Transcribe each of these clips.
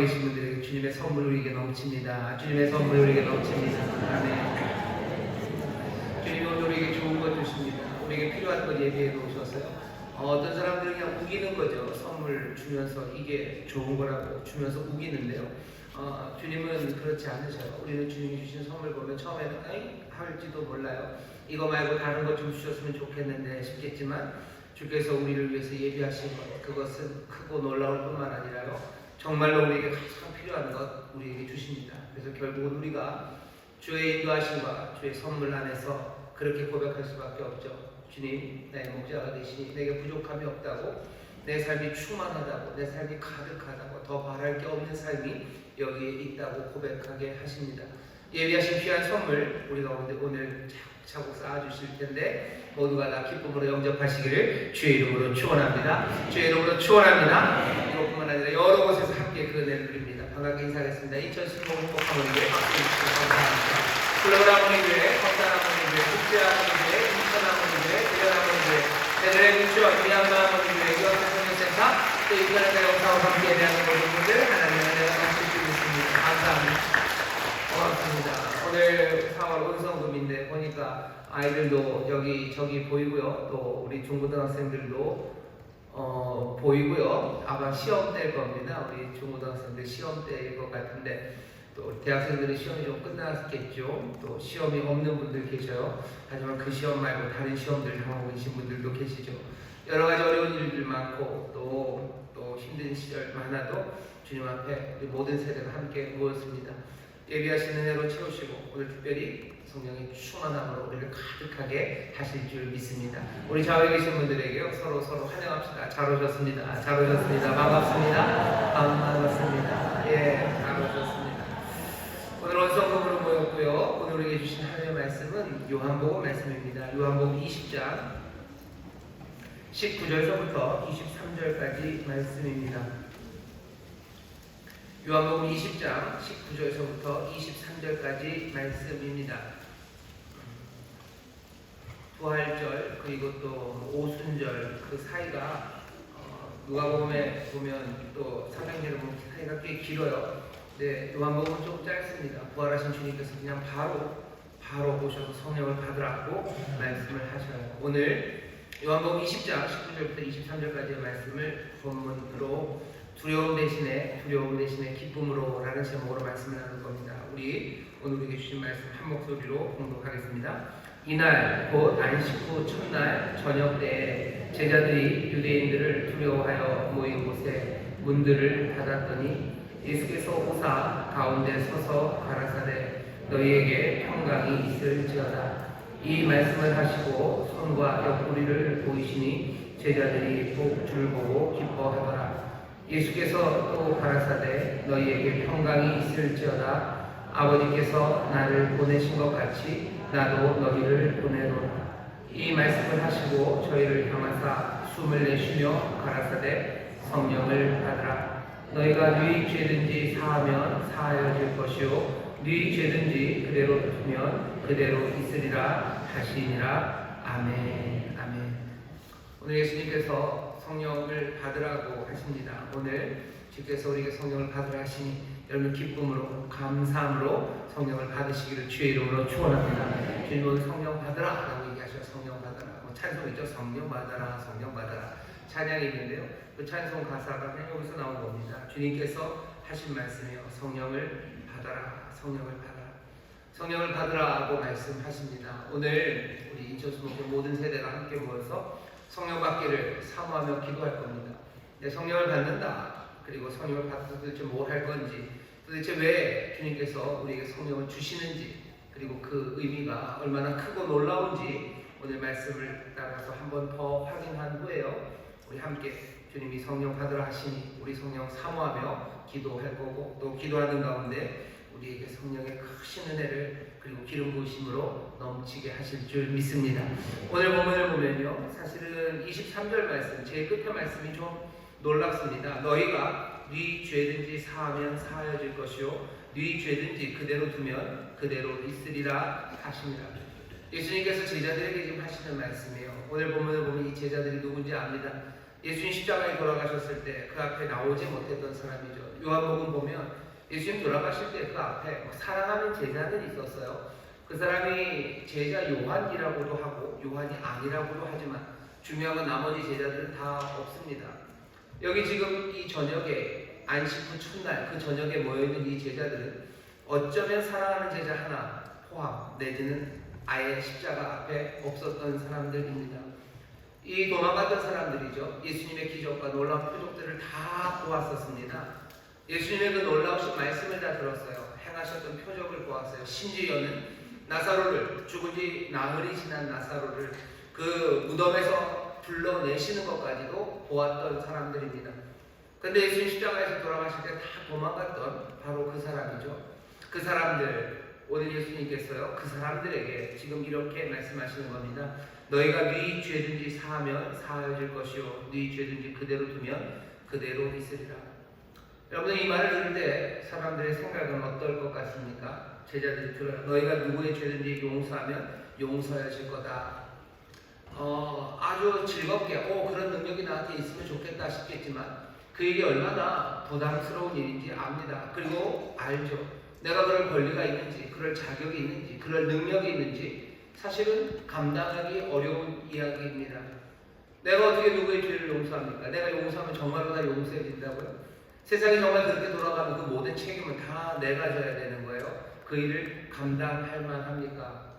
계신 분들에게 주님의 선물이 우리에게 넘칩니다. 주님의 선물이 우리에게 넘칩니다. 아멘. 주님이 오늘 우리에게 좋은 것 주십니다. 우리에게 필요한 것 예비해 놓으셔서요. 어떤 사람들은 그냥 우기는 거죠. 선물 주면서 이게 좋은 거라고 주면서 우기는데요. 주님은 그렇지 않으셔요. 우리는 주님이 주신 선물 보면 처음에는 에이 할지도 몰라요. 이거 말고 다른 것 좀 주셨으면 좋겠는데 싶겠지만 주께서 우리를 위해서 예비하신 것, 그것은 크고 놀라울 뿐만 아니라요, 정말로 우리에게 가장 필요한 것 우리에게 주십니다. 그래서 결국은 우리가 주의 인도하심과 주의 선물 안에서 그렇게 고백할 수밖에 없죠. 주님, 나의 목자가 되시니 내게 부족함이 없다고, 내 삶이 충만하다고, 내 삶이 가득하다고, 더 바랄 게 없는 삶이 여기에 있다고 고백하게 하십니다. 예비하신 귀한 선물 우리 가운데 오늘 차곡차곡 쌓아주실 텐데 모두가 다 기쁨으로 영접하시기를 주의 이름으로 축원합니다. 주의 이름으로 축원합니다. 이것뿐만 아니라 여러 곳에서 함께 그 은혜를 누립니다. 반갑게 인사하겠습니다. 인천신봉 행복하모니교회 박수해주시기 감사합니다. 플로라모니교회, 성산하모니교회, 국제하모니교회, 인천하모니교회, 대전하모니교회, 대전의 민주와 미얀마하모니교회, 유학생성교센터, 또 인터넷 영상과 함께 대하는 모든 분들 하나님의 은혜가 넘치시고 있습니다. 감사합니다. 고맙습니다. 오늘 4월 운성금인데 보니까 아이들도 여기 저기 보이고요. 또 우리 중고등학생들도 보이고요. 아마 시험 때일 겁니다. 우리 중고등학생들 시험 때일 것 같은데 또 대학생들은 시험이 좀 끝났겠죠. 또 시험이 없는 분들 계셔요. 하지만 그 시험 말고 다른 시험들 당하고 계신 분들도 계시죠. 여러 가지 어려운 일들 많고 또 힘든 시절 많아도 주님 앞에 우리 모든 세대가 함께 모였습니다. 예비하신 은혜로 채우시고 오늘 특별히 성령의 충만함으로 우리를 가득하게 하실 줄 믿습니다. 우리 좌우에 계신 분들에게 서로 환영합시다. 잘 오셨습니다. 잘 오셨습니다. 반갑습니다. 반갑습니다. 예, 잘 오셨습니다. 오늘 원성금으로 모였고요. 오늘 우리에게 주신 하나님의 말씀은 요한복음 말씀입니다. 요한복음 20장 19절서부터 23절까지 말씀입니다. 요한복음 20장 19절서부터 23절까지 말씀입니다. 부활절 그리고 또 오순절 그 사이가 누가복음에 보면 또 사도행전에 보면 사이가 꽤 길어요. 네, 요한복음은 좀 짧습니다. 부활하신 주님께서 그냥 바로 오셔서 성령을 받으라고 말씀을 하셔요. 오늘 요한복음 20장 19절부터 23절까지의 말씀을 본문으로 두려움 대신에 기쁨으로 라는 제목으로 말씀을 나눌 겁니다. 우리 오늘 우리에게 주신 말씀 한 목소리로 공독하겠습니다. 이날 곧 안식 후 첫날 저녁 때에 제자들이 유대인들을 두려워하여 모인 곳에 문들을 닫았더니 예수께서 오사 가운데 서서 가라사대 너희에게 평강이 있을지어다. 이 말씀을 하시고 손과 옆구리를 보이시니 제자들이 줄 보고 기뻐하더라. 예수께서 또 가라사대 너희에게 평강이 있을지어다. 아버지께서 나를 보내신 것 같이 나도 너희를 보내노라. 이 말씀을 하시고 저희를 향하사 숨을 내쉬며 가라사대 성령을 받으라. 너희가 너희 죄든지 사하면 사하여질 것이요 너희 죄든지 그대로 두면 그대로 있으리라 하시니라. 아멘. 아멘. 오늘 예수님께서 성령을 받으라고 하십니다. 오늘 주께서 우리에게 성령을 받으라 하시니 여러분 기쁨으로 감사함으로 성령을 받으시기를 주의 이름으로 축원합니다. 주님 오늘 성령 받으라 라고 얘기하셔서 성령 받으라. 찬송이죠. 성령 받아라 성령 받아라 찬양이 있는데요. 그 찬송 가사가 그냥 여기서 나온 겁니다. 주님께서 하신 말씀이에요. 성령을 받아라 성령을 받아라 성령을 받으라고 말씀하십니다. 오늘 우리 인천수목교 모든 세대가 함께 모여서 성령 받기를 사모하며 기도할 겁니다. 성령을 받는다. 그리고 성령을 받아서 도대체 뭘 할 건지, 도대체 왜 주님께서 우리에게 성령을 주시는지, 그리고 그 의미가 얼마나 크고 놀라운지 오늘 말씀을 따라서 한 번 더 확인한 후에요. 우리 함께 주님이 성령 받으라 하시니 우리 성령 사모하며 기도할 거고, 또 기도하는 가운데 우리에게 성령의 크신 은혜를 그리고 기름 부으심으로 넘치게 하실 줄 믿습니다. 오늘 본문을 보면요, 사실은 23절 말씀, 제일 끝에 말씀이 좀 놀랍습니다. 너희가 네 죄든지 사하면 사하여질 것이요 네 죄든지 그대로 두면 그대로 있으리라 하십니다. 예수님께서 제자들에게 지금 하시는 말씀이에요. 오늘 본문을 보면 이 제자들이 누군지 압니다. 예수님 십자가에 돌아가셨을 때 그 앞에 나오지 못했던 사람이죠. 요한복음 보면 예수님 돌아가실 때 그 앞에 사랑하는 제자들이 있었어요. 그 사람이 제자 요한이라고도 하고 요한이 아니라고도 하지만 중요한 건 나머지 제자들은 다 없습니다. 여기 지금 이 저녁에 안식 후 첫날 그 저녁에 모여있는 이 제자들은 어쩌면 사랑하는 제자 하나 포함 내지는 아예 십자가 앞에 없었던 사람들입니다. 이 도망갔던 사람들이죠. 예수님의 기적과 놀라운 표적들을 다 보았었습니다. 예수님의 그 놀라우신 말씀을 다 들었어요. 행하셨던 표적을 보았어요. 심지어는 나사로를, 죽은 지 나흘이 지난 나사로를 그 무덤에서 불러내시는 것까지도 보았던 사람들입니다. 근데 예수님 십자가에서 돌아가실 때 다 도망갔던 바로 그 사람이죠. 그 사람들, 오늘 예수님께서요 그 사람들에게 지금 이렇게 말씀하시는 겁니다. 너희가 네 죄든지 사하면 사하여질 것이요 네 죄든지 그대로 두면 그대로 있으리라. 여러분, 이 말을 들을 때 사람들의 생각은 어떨 것 같습니까? 제자들이 들어요. 너희가 누구의 죄든지 용서하면 용서해질 거다. 아주 즐겁게 그런 능력이 나한테 있으면 좋겠다 싶겠지만 그에게 얼마나 부담스러운 일인지 압니다. 그리고 알죠. 내가 그럴 권리가 있는지, 그럴 자격이 있는지, 그럴 능력이 있는지 사실은 감당하기 어려운 이야기입니다. 내가 어떻게 누구의 죄를 용서합니까? 내가 용서하면 정말로 다 용서해진다고요? 세상이 정말 그렇게 돌아가면 그 모든 책임은 다 내가 져야 되는 거예요. 그 일을 감당할 만합니까?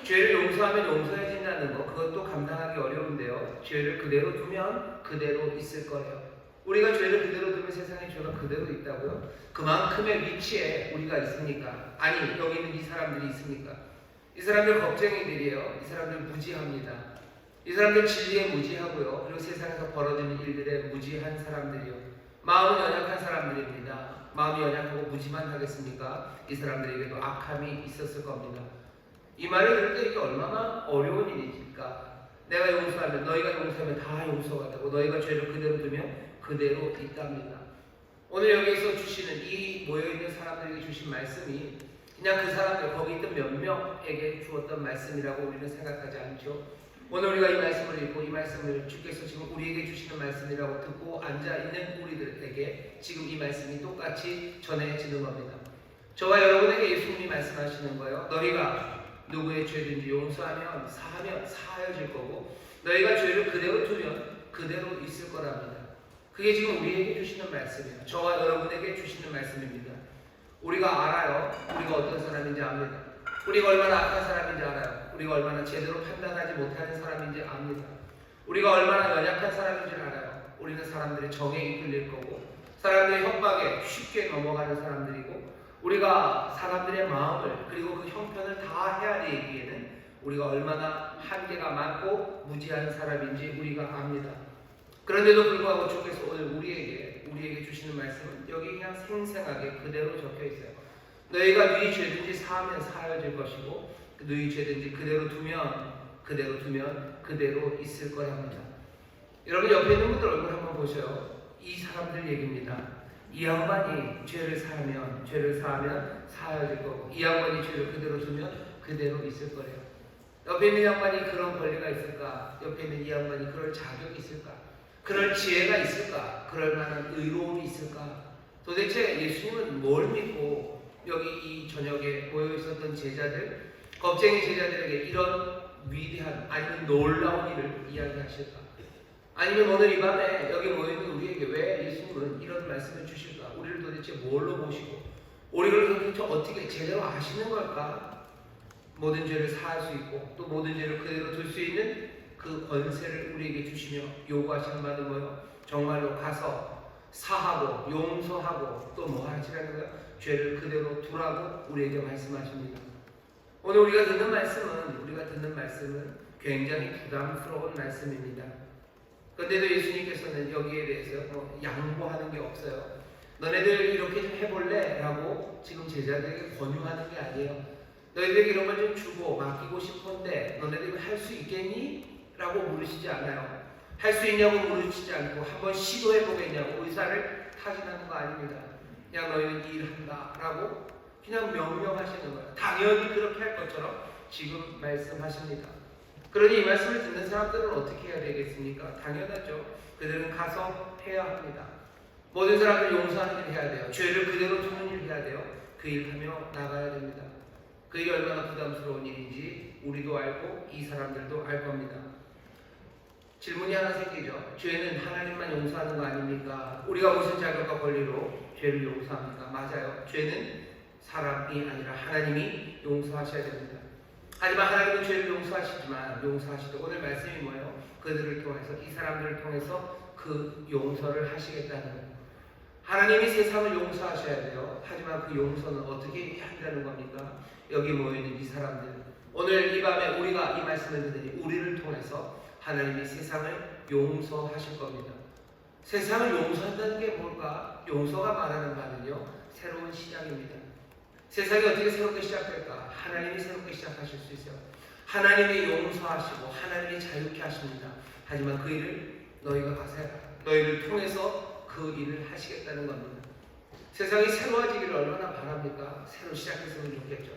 죄를 용서하면 용서해진다는 거, 그것도 감당하기 어려운데요. 죄를 그대로 두면 그대로 있을 거예요. 우리가 죄를 그대로 두면 세상에 죄가 그대로 있다고요? 그만큼의 위치에 우리가 있습니까? 아니, 여기 있는 이 사람들이 있습니까? 이 사람들 겁쟁이들이에요. 이 사람들 무지합니다. 이 사람들 진리에 무지하고요. 그리고 세상에서 벌어지는 일들에 무지한 사람들이요. 마음은 연약한 사람들입니다. 마음이 연약하고 무지만 하겠습니까? 이 사람들에게도 악함이 있었을 겁니다. 이 말을 들을 때 이게 얼마나 어려운 일이니까. 내가 용서하면, 너희가 용서하면 다 용서가 되고 너희가 죄를 그대로 두면 그대로 있답니다. 오늘 여기에서 주시는 이 모여있는 사람들에게 주신 말씀이 그냥 그 사람들, 거기 있던 몇 명에게 주었던 말씀이라고 우리는 생각하지 않죠. 오늘 우리가 이 말씀을 읽고 이 말씀을 주께서 지금 우리에게 주시는 말씀이라고 듣고 앉아있는 우리들에게 지금 이 말씀이 똑같이 전해지는 겁니다. 저와 여러분에게 예수님이 말씀하시는 거예요. 너희가 누구의 죄든지 용서하면 사하여질 거고 너희가 죄를 그대로 두면 그대로 있을 거랍니다. 그게 지금 우리에게 주시는 말씀이에요. 저와 여러분에게 주시는 말씀입니다. 우리가 알아요. 우리가 어떤 사람인지 압니다. 우리가 얼마나 악한 사람인지 알아요. 우리가 얼마나 제대로 판단하지 못하는 사람인지 압니다. 우리가 얼마나 연약한 사람인지 알아요. 우리는 사람들의 정에 이끌릴 거고 사람들의 협박에 쉽게 넘어가는 사람들이고 우리가 사람들의 마음을 그리고 그 형편을 다 헤아리기에는 우리가 얼마나 한계가 많고 무지한 사람인지 우리가 압니다. 그런데도 불구하고 주께서 오늘 우리에게 주시는 말씀은 여기 그냥 생생하게 그대로 적혀 있어요. 너희가 네 죄든지 사하면 사하여질 것이고 너희 죄든지 그대로 두면 그대로 있을 거랍니다. 여러분 옆에 있는 분들 얼굴 한번 보세요. 이 사람들 얘기입니다. 이 양반이 죄를 사하면 사하여질 거고 이 양반이 죄를 그대로 두면 그대로 있을 거래요. 옆에 있는 양반이 그런 권리가 있을까? 옆에 있는 이 양반이 그럴 자격이 있을까? 그럴 지혜가 있을까? 그럴 만한 의로움이 있을까? 도대체 예수님은 뭘 믿고 여기 이 저녁에 모여 있었던 제자들, 겁쟁이 제자들에게 이런 위대한 아니면 놀라운 일을 이야기하실까? 아니면 오늘 이 밤에 여기 모여있는 우리에게 왜 예수님은 이런 말씀을 주실까? 우리를 도대체 뭘로 보시고 우리를 도대체 어떻게 제대로 아시는 걸까? 모든 죄를 사할 수 있고 또 모든 죄를 그대로 둘 수 있는 그 권세를 우리에게 주시며 요구하시는 바는 뭐예요? 정말로 가서 사하고 용서하고 또 뭐 하시라는 거예요? 죄를 그대로 두라고 우리에게 말씀하십니다. 오늘 우리가 듣는 말씀은 굉장히 부담스러운 말씀입니다. 그런데도 예수님께서는 여기에 대해서 양보하는 게 없어요. 너네들 이렇게 좀 해볼래? 라고 지금 제자들에게 권유하는 게 아니에요. 너희들에게 이런 걸 좀 주고 맡기고 싶은데 너네들이 할 수 있겠니? 라고 물으시지 않아요. 할 수 있냐고 물으시지 않고 한번 시도해보겠냐고 의사를 타진하는 거 아닙니다. 그냥 너희는 일한다 라고 그냥 명령하시는 거예요. 당연히 그렇게 할 것처럼 지금 말씀하십니다. 그러니 이 말씀을 듣는 사람들은 어떻게 해야 되겠습니까? 당연하죠. 그들은 가서 해야 합니다. 모든 사람들 용서하는 일 해야 돼요. 죄를 그대로 두는 일 해야 돼요. 그 일 하며 나가야 됩니다. 그 일이 얼마나 부담스러운 일인지 우리도 알고 이 사람들도 알 겁니다. 질문이 하나 생기죠. 죄는 하나님만 용서하는 거 아닙니까? 우리가 무슨 자격과 권리로 죄를 용서합니까? 맞아요. 죄는 사람이 아니라 하나님이 용서하셔야 됩니다. 하지만 하나님은 죄를 용서하시지만 용서하시도 오늘 말씀이 뭐예요? 그들을 통해서 이 사람들을 통해서 그 용서를 하시겠다는 거예요. 하나님이 세상을 용서하셔야 돼요. 하지만 그 용서는 어떻게 한다는 겁니까? 여기 모여있는 이 사람들, 오늘 이 밤에 우리가 이 말씀을 듣으니 우리를 통해서 하나님이 세상을 용서하실 겁니다. 세상을 용서한다는 게 뭘까? 용서가 말하는 바는요, 새로운 시작입니다. 세상이 어떻게 새롭게 시작될까? 하나님이 새롭게 시작하실 수 있어요. 하나님이 용서하시고 하나님이 자유케 하십니다. 하지만 그 일을 너희가 가서 해라. 너희를 통해서 그 일을 하시겠다는 겁니다. 세상이 새로워지기를 얼마나 바랍니까? 새로 시작했으면 좋겠죠.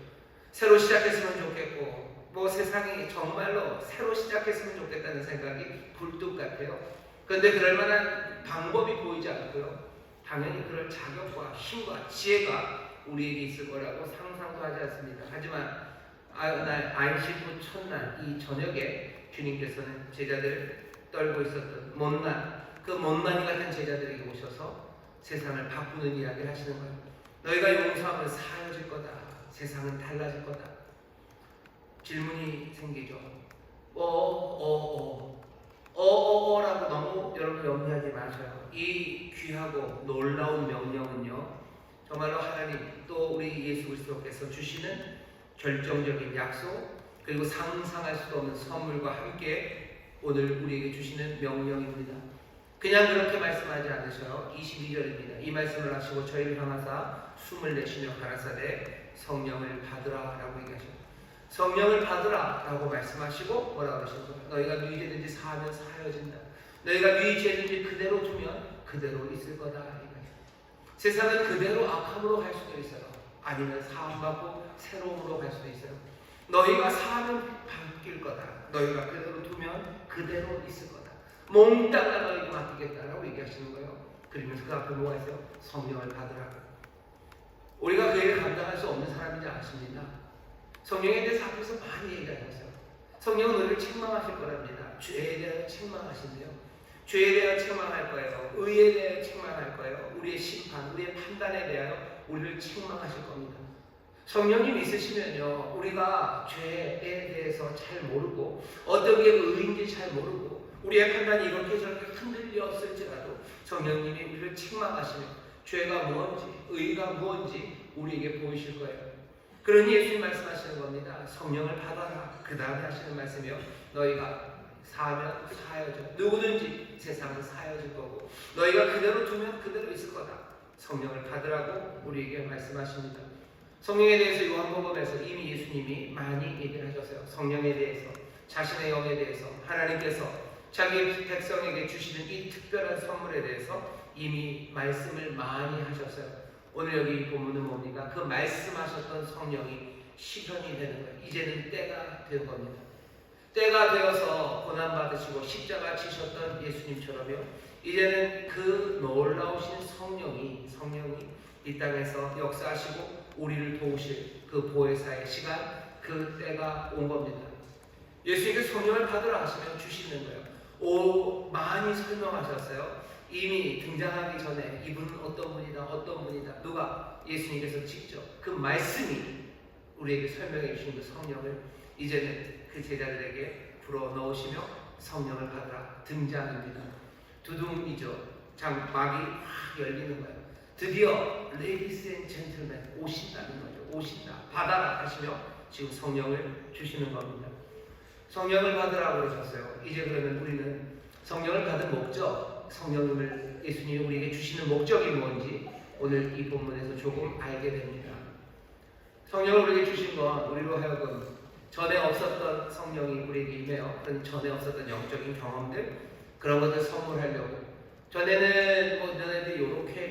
새로 시작했으면 좋겠고 뭐 세상이 정말로 새로 시작했으면 좋겠다는 생각이 굴뚝 같아요. 그런데 그럴 만한 방법이 보이지 않고요. 당연히 그럴 자격과 힘과 지혜가 우리에게 있을 거라고 상상도 하지 않습니다. 하지만 안식구 첫날 이 저녁에 주님께서는 제자들을 떨고 있었던 그 못난이 같은 제자들에게 오셔서 세상을 바꾸는 이야기를 하시는 거예요. 너희가 용서하면 사여질 거다. 세상은 달라질 거다. 질문이 생기죠. 라고 너무 여러분 염려하지 마셔요. 이 귀하고 놀라운 명령은요, 정말로 하나님 또 우리 예수 그리스도께서 주시는 결정적인 약속, 그리고 상상할 수도 없는 선물과 함께 오늘 우리에게 주시는 명령입니다. 그냥 그렇게 말씀하지 않으셔요. 22절입니다. 이 말씀을 하시고 저희를 향하사 숨을 내쉬며 가라사대 성령을 받으라 라고 얘기하십니다. 성령을 받으라 라고 말씀하시고 뭐라고 하십니까? 너희가 누이 죄든지 사하면 사여진다. 너희가 누이 죄든지 그대로 두면 그대로 있을 거다. 세상은 그대로 악함으로 갈 수도 있어요. 아니면 사함받고 새로움으로 갈 수도 있어요. 너희가 사하면 바뀔 거다. 너희가 그대로 두면 그대로 있을 거다. 몽땅 다 너희가 맡기겠다라고 얘기하시는 거예요. 그러면서 그 앞에 뭐가 있어요? 성령을 받으라. 우리가 그 일을 감당할 수 없는 사람인지 아십니까? 성령에 대해서 앞에서 많이 얘기하셨어요. 성령은 우리를 책망하실 거랍니다. 죄에 대하여 책망하신대요. 죄에 대하여 책망할 거예요. 의에 대하여 책망할 거예요. 우리의 심판, 우리의 판단에 대하여 우리를 책망하실 겁니다. 성령님 있으시면요, 우리가 죄에 대해서 잘 모르고 어떤 게 의인지 잘 모르고 우리의 판단이 이렇게 저렇게 흔들렸을지라도 성령님이 우리를 책망하시며 죄가 무엇인지 의가 무엇인지 우리에게 보이실 거예요. 그러니 예수님 말씀하시는 겁니다. 성령을 받아라. 그 다음에 하시는 말씀이요, 너희가 사하면 사여져. 누구든지 세상은 사여질 거고 너희가 그대로 두면 그대로 있을 거다. 성령을 받으라고 우리에게 말씀하십니다. 성령에 대해서 요한복음에서 이미 예수님이 많이 얘기를 하셨어요. 성령에 대해서, 자신의 영에 대해서, 하나님께서 자기 백성에게 주시는 이 특별한 선물에 대해서 이미 말씀을 많이 하셨어요. 오늘 여기 본문은 뭡니까? 그 말씀하셨던 성령이 실현이 되는 거예요. 이제는 때가 된 겁니다. 때가 되어서 고난받으시고 십자가 지셨던 예수님처럼요, 이제는 그 놀라우신 성령이 이 땅에서 역사하시고 우리를 도우실 그 보혜사의 시간, 그 때가 온 겁니다. 예수님께서 성령을 받으라 하시면 주시는 거예요. 많이 설명하셨어요. 이미 등장하기 전에 이분은 어떤 분이다. 누가? 예수님께서 직접 그 말씀이 우리에게 설명해 주신 그 성령을 이제는 그 제자들에게 불어넣으시며 성령을 받으라 등장입니다. 두둥이죠. 막이 확 열리는 거예요. 드디어 레이디스 앤 젠틀맨 오신다는 거죠. 오신다. 받아라 하시며 지금 성령을 주시는 겁니다. 성령을 받으라고 그러셨어요. 이제 그러면 우리는 성령을 받은 목적, 성령님을 예수님이 우리에게 주시는 목적이 뭔지 오늘 이 본문에서 조금 알게 됩니다. 성령을 우리에게 주신 건 우리로 하여금 전에 없었던 성령이 우리에게 임해요. 전에 없었던 영적인 경험들, 그런 것들 선물하려고. 전에는 너네들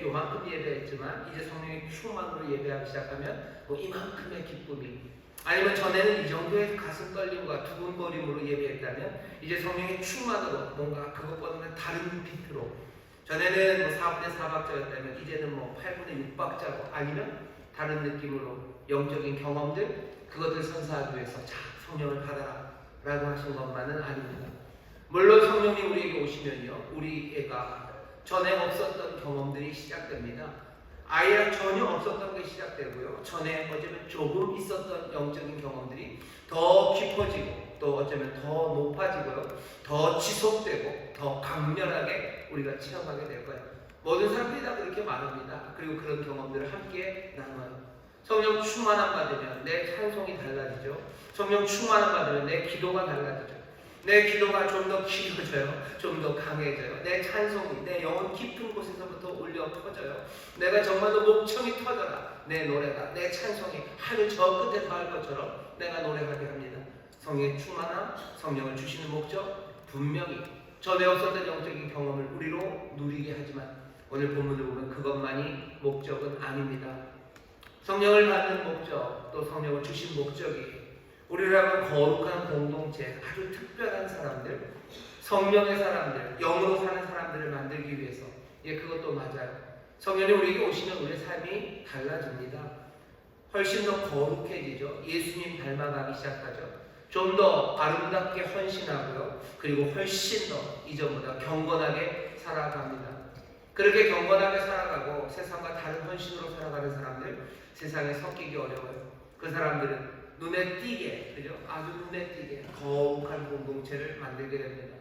요만큼 예배했지만 이제 성령의 충만으로 예배하기 시작하면 이만큼의 기쁨이, 아니면 전에는 이 정도의 가슴 떨림과 두근거림으로 예배했다면 이제 성령의 충만으로 뭔가 그것보다는 다른 빛으로 전에는 뭐 4분의 4박자였다면 이제는 뭐 8분의 6박자고 아니면 다른 느낌으로 영적인 경험들 그것을 선사하기 위해서 자 성령을 받아라 라고 하신 것만은 아닙니다. 물론 성령님 우리에게 오시면요 우리가 전에 없었던 경험들이 시작됩니다. 아예 전혀 없었던 게 시작되고요. 전에 어쩌면 조금 있었던 영적인 경험들이 더 깊어지고 또 어쩌면 더 높아지고요. 더 지속되고 더 강렬하게 우리가 체험하게 될 거예요. 모든 사람들이 다 그렇게 말합니다. 그리고 그런 경험들을 함께 나눠요. 성령 충만함 받으면 내 찬송이 달라지죠. 성령 충만함 받으면 내 기도가 달라지죠. 내 기도가 좀 더 길어져요. 좀 더 강해져요. 내 찬송이 내 영혼 깊은 곳에서부터 울려 퍼져요. 내가 정말로 목청이 터져라. 내 노래가 내 찬송이 하늘 저 끝에 닿을 것처럼 내가 노래하게 합니다. 성령의 충만함, 성령을 주시는 목적 분명히 전에 없었던 영적인 경험을 우리로 누리게 하지만 오늘 본문을 보면 그것만이 목적은 아닙니다. 성령을 받는 목적 또 성령을 주신 목적이 우리라면 거룩한 공동체, 아주 특별한 사람들, 성령의 사람들, 영으로 사는 사람들을 만들기 위해서 그것도 맞아요. 성령이 우리에게 오시면 우리의 삶이 달라집니다. 훨씬 더 거룩해지죠. 예수님 닮아가기 시작하죠. 좀 더 아름답게 헌신하고요. 그리고 훨씬 더 이전보다 경건하게 살아갑니다. 그렇게 경건하게 살아가고 세상과 다른 헌신으로 살아가는 사람들 세상에 섞이기 어려워요. 그 사람들은 눈에 띄게, 그죠? 아주 눈에 띄게 거룩한 공동체를 만들게 됩니다.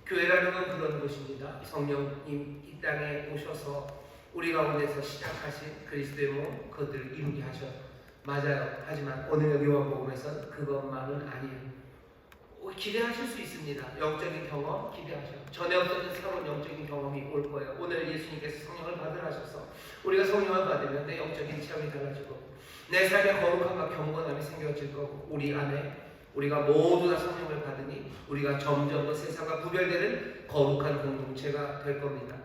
교회라는 건 그런 곳입니다. 성령님 이 땅에 오셔서 우리 가운데서 시작하신 그리스도의 몸 그것들을 이루게 하셔요. 맞아요. 하지만 오늘 여기 요한복음에서는 그것만은 아니에요. 기대하실 수 있습니다. 영적인 경험 기대하셔요. 전에 없었던 새로운 영적인 경험이 올 거예요. 오늘 예수님께서 성령을 받으라 하셔서 우리가 성령을 받으면 내 영적인 체험이 달라지고 내 삶의 거룩함과 경건함이 생겨질 거고 우리 안에 우리가 모두 다 성령을 받으니 우리가 점점 더 세상과 구별되는 거룩한 공동체가 될 겁니다.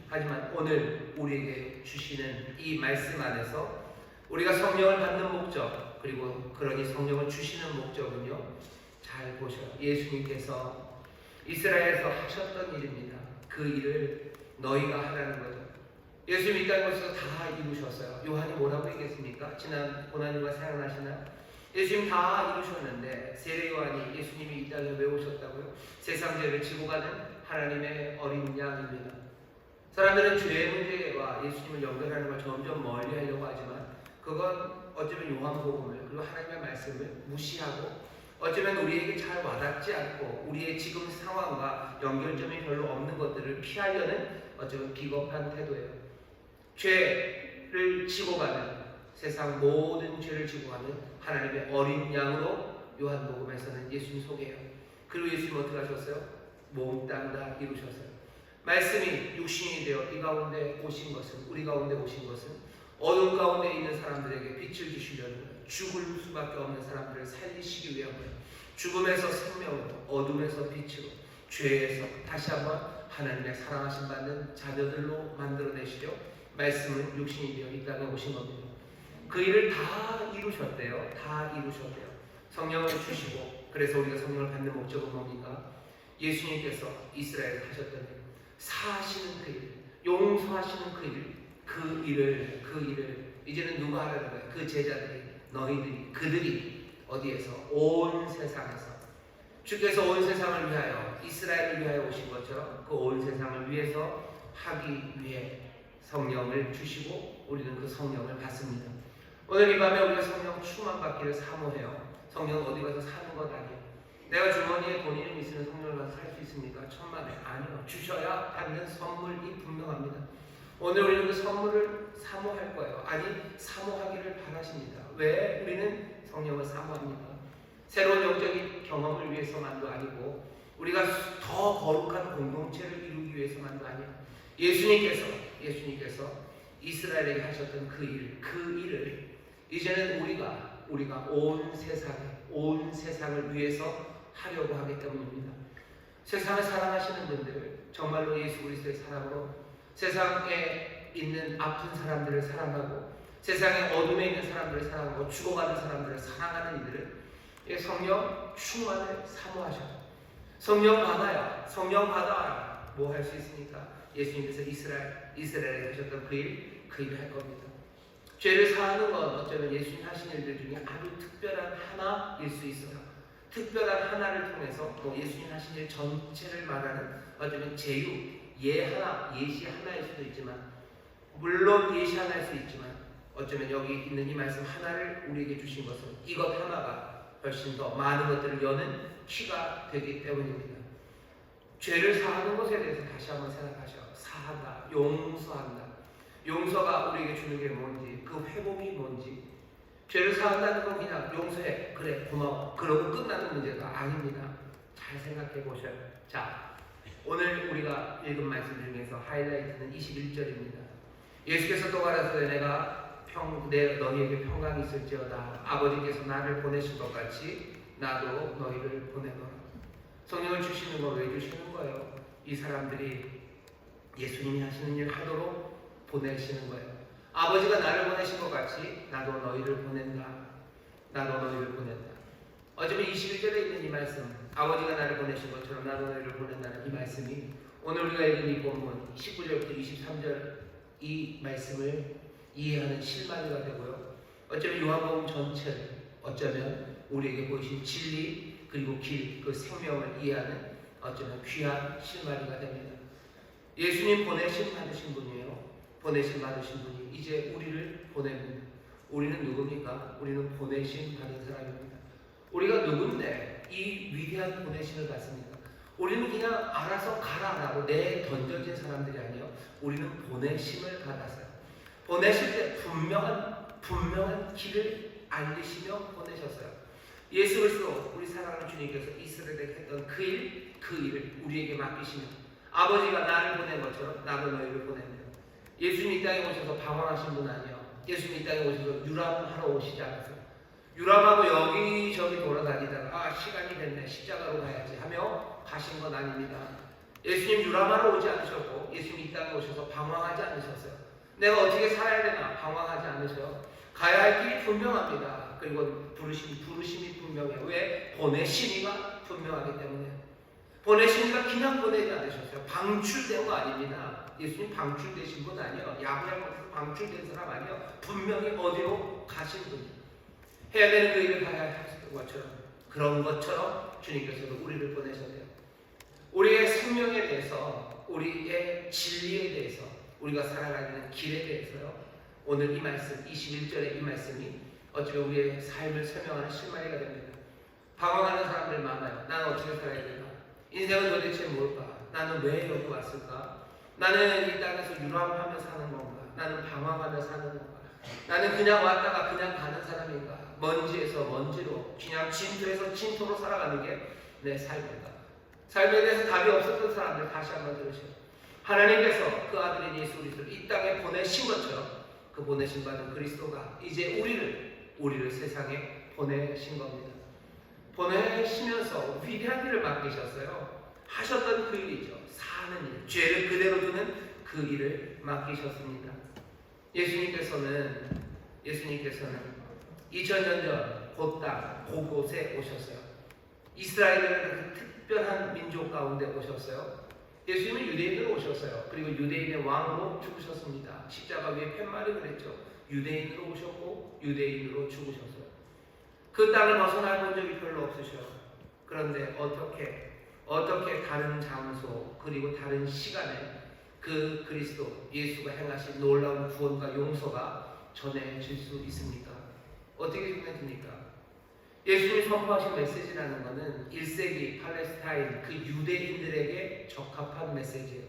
하지만 오늘 우리에게 주시는 이 말씀 안에서 우리가 성령을 받는 목적 그리고 그러니 성령을 주시는 목적은요 잘 보셔요. 예수님께서 이스라엘에서 하셨던 일입니다. 그 일을 너희가 하라는 거죠. 예수님 이 땅에 오셔서 다 이루셨어요. 요한이 뭐라고 얘기했습니까? 지난 고난주가 생각나시나요? 예수님 다 이루셨는데 세례 요한이 예수님이 이 땅에 왜 오셨다고요? 세상 죄를 지고 가는 하나님의 어린 양입니다. 사람들은 죄의 문제와 예수님을 연결하는 걸 점점 멀리 하려고 하지만 그건 어쩌면 요한복음을 그리고 하나님의 말씀을 무시하고 어쩌면 우리에게 잘 와닿지 않고 우리의 지금 상황과 연결점이 별로 없는 것들을 피하려는 어쩌면 비겁한 태도예요. 죄를 지고 가는 세상 모든 죄를 지고 가는 하나님의 어린 양으로 요한복음에서는 예수님 소개해요. 그리고 예수님 어떻게 하셨어요? 몽땅 다 이루셨어요. 말씀이 육신이 되어 이 가운데 오신 것은 우리 가운데 오신 것은 어둠 가운데 있는 사람들에게 빛을 주시려는 거예요. 죽을 수밖에 없는 사람들을 살리시기 위함으로 죽음에서 생명으로 어둠에서 빛으로 죄에서 다시 한번 하나님의 사랑하심 받는 자녀들로 만들어내시려 말씀은 육신이 되어 이 땅에 오신 겁니다. 그 일을 다 이루셨대요. 다 이루셨대요. 성령을 주시고 그래서 우리가 성령을 받는 목적은 뭡니까? 예수님께서 이스라엘에 하셨던 일, 사하시는 그 일, 용서하시는 그 일을 이제는 누가 하라는 거예요? 그 제자들이 너희들이 그들이 어디에서? 온 세상에서 주께서 온 세상을 위하여 이스라엘을 위하여 오신 것처럼 그 온 세상을 위해서 하기 위해 성령을 주시고 우리는 그 성령을 받습니다. 오늘 이 밤에 우리가 성령 충만 받기를 사모해요. 성령은 어디 가서 사는 것 아니에요. 내가 주머니에 돈이 좀 있으면 성령을 가서 살 수 있습니까? 천만에 아니요. 주셔야 받는 선물이 분명합니다. 오늘 우리는 그 선물을 사모할 거예요. 아니 사모하기를 바라십니다. 왜 우리는 성령을 사모합니까? 새로운 영적인 경험을 위해서만도 아니고 우리가 더 거룩한 공동체를 이루기 위해서만도 아니에요. 예수님께서 이스라엘에게 하셨던 그 일을 이제는 우리가 온 세상을 위해서 하려고 하기 때문입니다. 세상을 사랑하시는 분들 정말로 예수 그리스도의 사랑으로 세상에 있는 아픈 사람들을 사랑하고 세상의 어둠에 있는 사람들을 사랑하고 죽어가는 사람들을 사랑하는 이들은 성령 충만을 사모하셔요. 성령 받아야 뭐 할 수 있습니까? 예수님께서 이스라엘에 하셨던 그 일을 할 겁니다. 죄를 사하는 건 어쩌면 예수님 하신 일들 중에 아주 특별한 하나일 수 있어요. 특별한 하나를 통해서 예수님 하신 일 전체를 말하는 어쩌면 예시 하나일 수도 있지만, 물론 예시 하나일 수 있지만, 어쩌면 여기 있는 이 말씀 하나를 우리에게 주신 것은 이것 하나가 훨씬 더 많은 것들을 여는 키가 되기 때문입니다. 죄를 사하는 것에 대해서 다시 한번 생각하셔. 사한다, 용서한다. 용서가 우리에게 주는 게 뭔지, 그 회복이 뭔지. 죄를 사한다는 건 그냥 용서해, 그래, 고마워, 그러고 끝나는 문제가 아닙니다. 잘 생각해 보셔요. 자, 오늘 우리가 읽은 말씀 중에서 하이라이트는 21절입니다. 예수께서 또 가라사대 내가 너희에게 평강이 있을지어다. 아버지께서 나를 보내신 것 같이 나도 너희를 보내노라. 성령을 주시는 걸 왜 주시는 거예요? 이 사람들이 예수님이 하시는 일 하도록 보내시는 거예요. 아버지가 나를 보내신 것 같이 나도 너희를 보낸다. 나도 너희를 보낸다. 어쩌면 21절에 있는 이 말씀, 아버지가 나를 보내신 것처럼 나도 너희를 보낸다는 이 말씀이 오늘 우리가 읽은 이 본문 19절부터 23절 이 말씀을 이해하는 실마리가 되고요. 어쩌면 요한복음 전체를 어쩌면 우리에게 보이신 진리 그리고 길, 그 생명을 이해하는 어쩌면 귀한 실마리가 됩니다. 예수님 보내심 받으신 분이에요. 보내심 받으신 분이 이제 우리를 보냅니다. 우리는 누굽니까? 우리는 보내심 받은 사람입니다. 우리가 누군데 이 위대한 보내심을 받습니까? 우리는 그냥 알아서 가라라고 던져진 사람들이 아니에요. 우리는 보내심을 받았어요. 보내실 때 분명한 길을 알리시며 보내셨어요. 예수 그리스도 우리 사랑하는 주님께서 이스라엘에 했던 그 일을 우리에게 맡기시며 아버지가 나를 보낸 것처럼 나도 너희를 보낸다. 예수님 이 땅에 오셔서 방황하신 분 아니에요. 예수님 이 땅에 오셔서 유람하러 오시지 않았어요. 유람하고 여기저기 돌아다니다가 시간이 됐네, 십자가로 가야지 하며 가신 건 아닙니다. 예수님 유람하러 오지 않으셨고 예수님 이 땅에 오셔서 방황하지 않으셨어요. 내가 어떻게 살아야 되나 방황하지 않으셔요. 가야 할 길이 분명합니다. 그리고 부르심이 분명해요. 왜? 보내심이가 분명하기 때문에. 보내심이가 그냥 보내지 않으셨어요. 방출된 거 아닙니다. 예수님 방출되신 분 아니에요. 야구장에서 방출된 사람 아니에요. 분명히 어디로 가신 분이에요. 해야 되는 그 일을 가야 할 것처럼, 그런 것처럼 주님께서도 우리를 보내셨어요. 우리의 생명에 대해서, 우리의 진리에 대해서, 우리가 살아가는 길에 대해서요. 오늘 이 말씀, 21절의 이 말씀이 어쩌면 우리의 삶을 설명하는 실마리가 됩니다. 방황하는 사람들 많아요. 나는 어떻게 살아야 되나? 인생은 도대체 뭘까? 나는 왜 여기 왔을까? 나는 이 땅에서 유람하며 사는 건가? 나는 방황하며 사는 건가? 나는 그냥 왔다가 그냥 가는 사람인가? 먼지에서 먼지로, 그냥 진토에서 진토로 살아가는 게 내 삶인가? 삶에 대해서 답이 없었던 사람들 다시 한번 들으세요. 하나님께서 그 아들인 예수 그리스도를 이 땅에 보내신 것처럼 그 보내신 받은 그리스도가 이제 우리를 세상에 보내신 겁니다. 보내시면서 위대한 일을 맡기셨어요. 하셨던 그 일이죠. 사는 일, 죄를 그대로 두는 그 일을 맡기셨습니다. 예수님께서는 2000년 전 그곳에 오셨어요. 이스라엘이라는 그 특별한 민족 가운데 오셨어요. 예수님은 유대인으로 오셨어요. 그리고 유대인의 왕으로 죽으셨습니다. 십자가 위에 팻말이 그랬죠. 유대인으로 오셨고 유대인으로 죽으셨어요. 그 땅을 벗어나 본 적이 별로 없으셔요. 그런데 어떻게 다른 장소 그리고 다른 시간에 그 그리스도 예수가 행하신 놀라운 구원과 용서가 전해질 수 있습니까? 어떻게 전해집니까? 예수님이 선포하신 메시지라는 것은 1세기 팔레스타인 그 유대인들에게 적합한 메시지예요.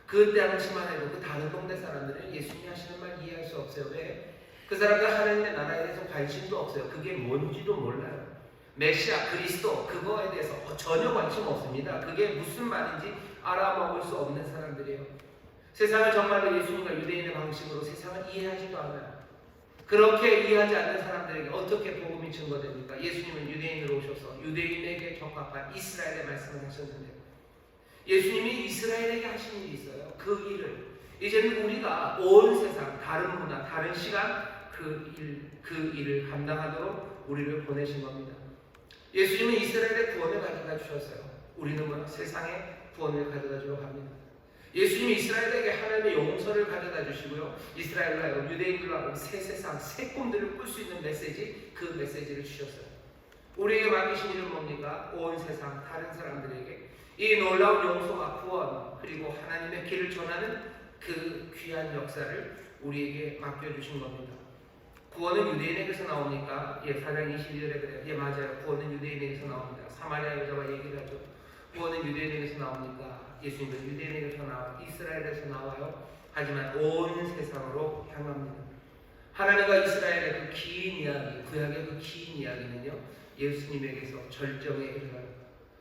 그 당시만 해도 그 다른 동네 사람들은 예수님이 하시는 말 이해할 수 없어요. 왜? 그 사람들 하나님의 나라에 대해서 관심도 없어요. 그게 뭔지도 몰라요. 메시아, 그리스도 그거에 대해서 전혀 관심 없습니다. 그게 무슨 말인지 알아먹을 수 없는 사람들이에요. 세상을 정말로 예수님과 유대인의 방식으로 세상을 이해하지도 않아요. 그렇게 이해하지 않는 사람들에게 어떻게 복음이 증거됩니까? 예수님은 유대인으로 오셔서 유대인에게 적합한 이스라엘의 말씀을 하셨는데 예수님이 이스라엘에게 하신 일이 있어요. 그 일을 이제는 우리가 온 세상 다른 문화, 다른 시간 그 일을 감당하도록 우리를 보내신 겁니다. 예수님은 이스라엘의 구원을 가져다 주셨어요. 우리는 세상의 구원을 가져다 주러 갑니다. 예수님이 이스라엘에게 하나님의 용서를 가져다 주시고요, 이스라엘로 하여금 유대인들로 하여금 새 세상, 새 꿈들을 꿀 수 있는 메시지, 그 메시지를 주셨어요. 우리에게 맡기신 일은 뭡니까? 온 세상 다른 사람들에게 이 놀라운 용서와 구원, 그리고 하나님의 길을 전하는 그 귀한 역사를 우리에게 맡겨주신 겁니다. 구원은 유대인에게서 나옵니까? 예, 4장 22절에 그래요. 예, 맞아요. 구원은 유대인에게서 나옵니다. 사마리아 여자와 얘기를 하죠. 구원은 유대인에게서 나옵니까? 예수님은 유대인에게서 나와요. 이스라엘에서 나와요. 하지만 온 세상으로 향합니다. 하나님과 이스라엘의 그 긴 이야기, 구약의 그 긴 이야기는요, 예수님에게서 절정에 이르러요.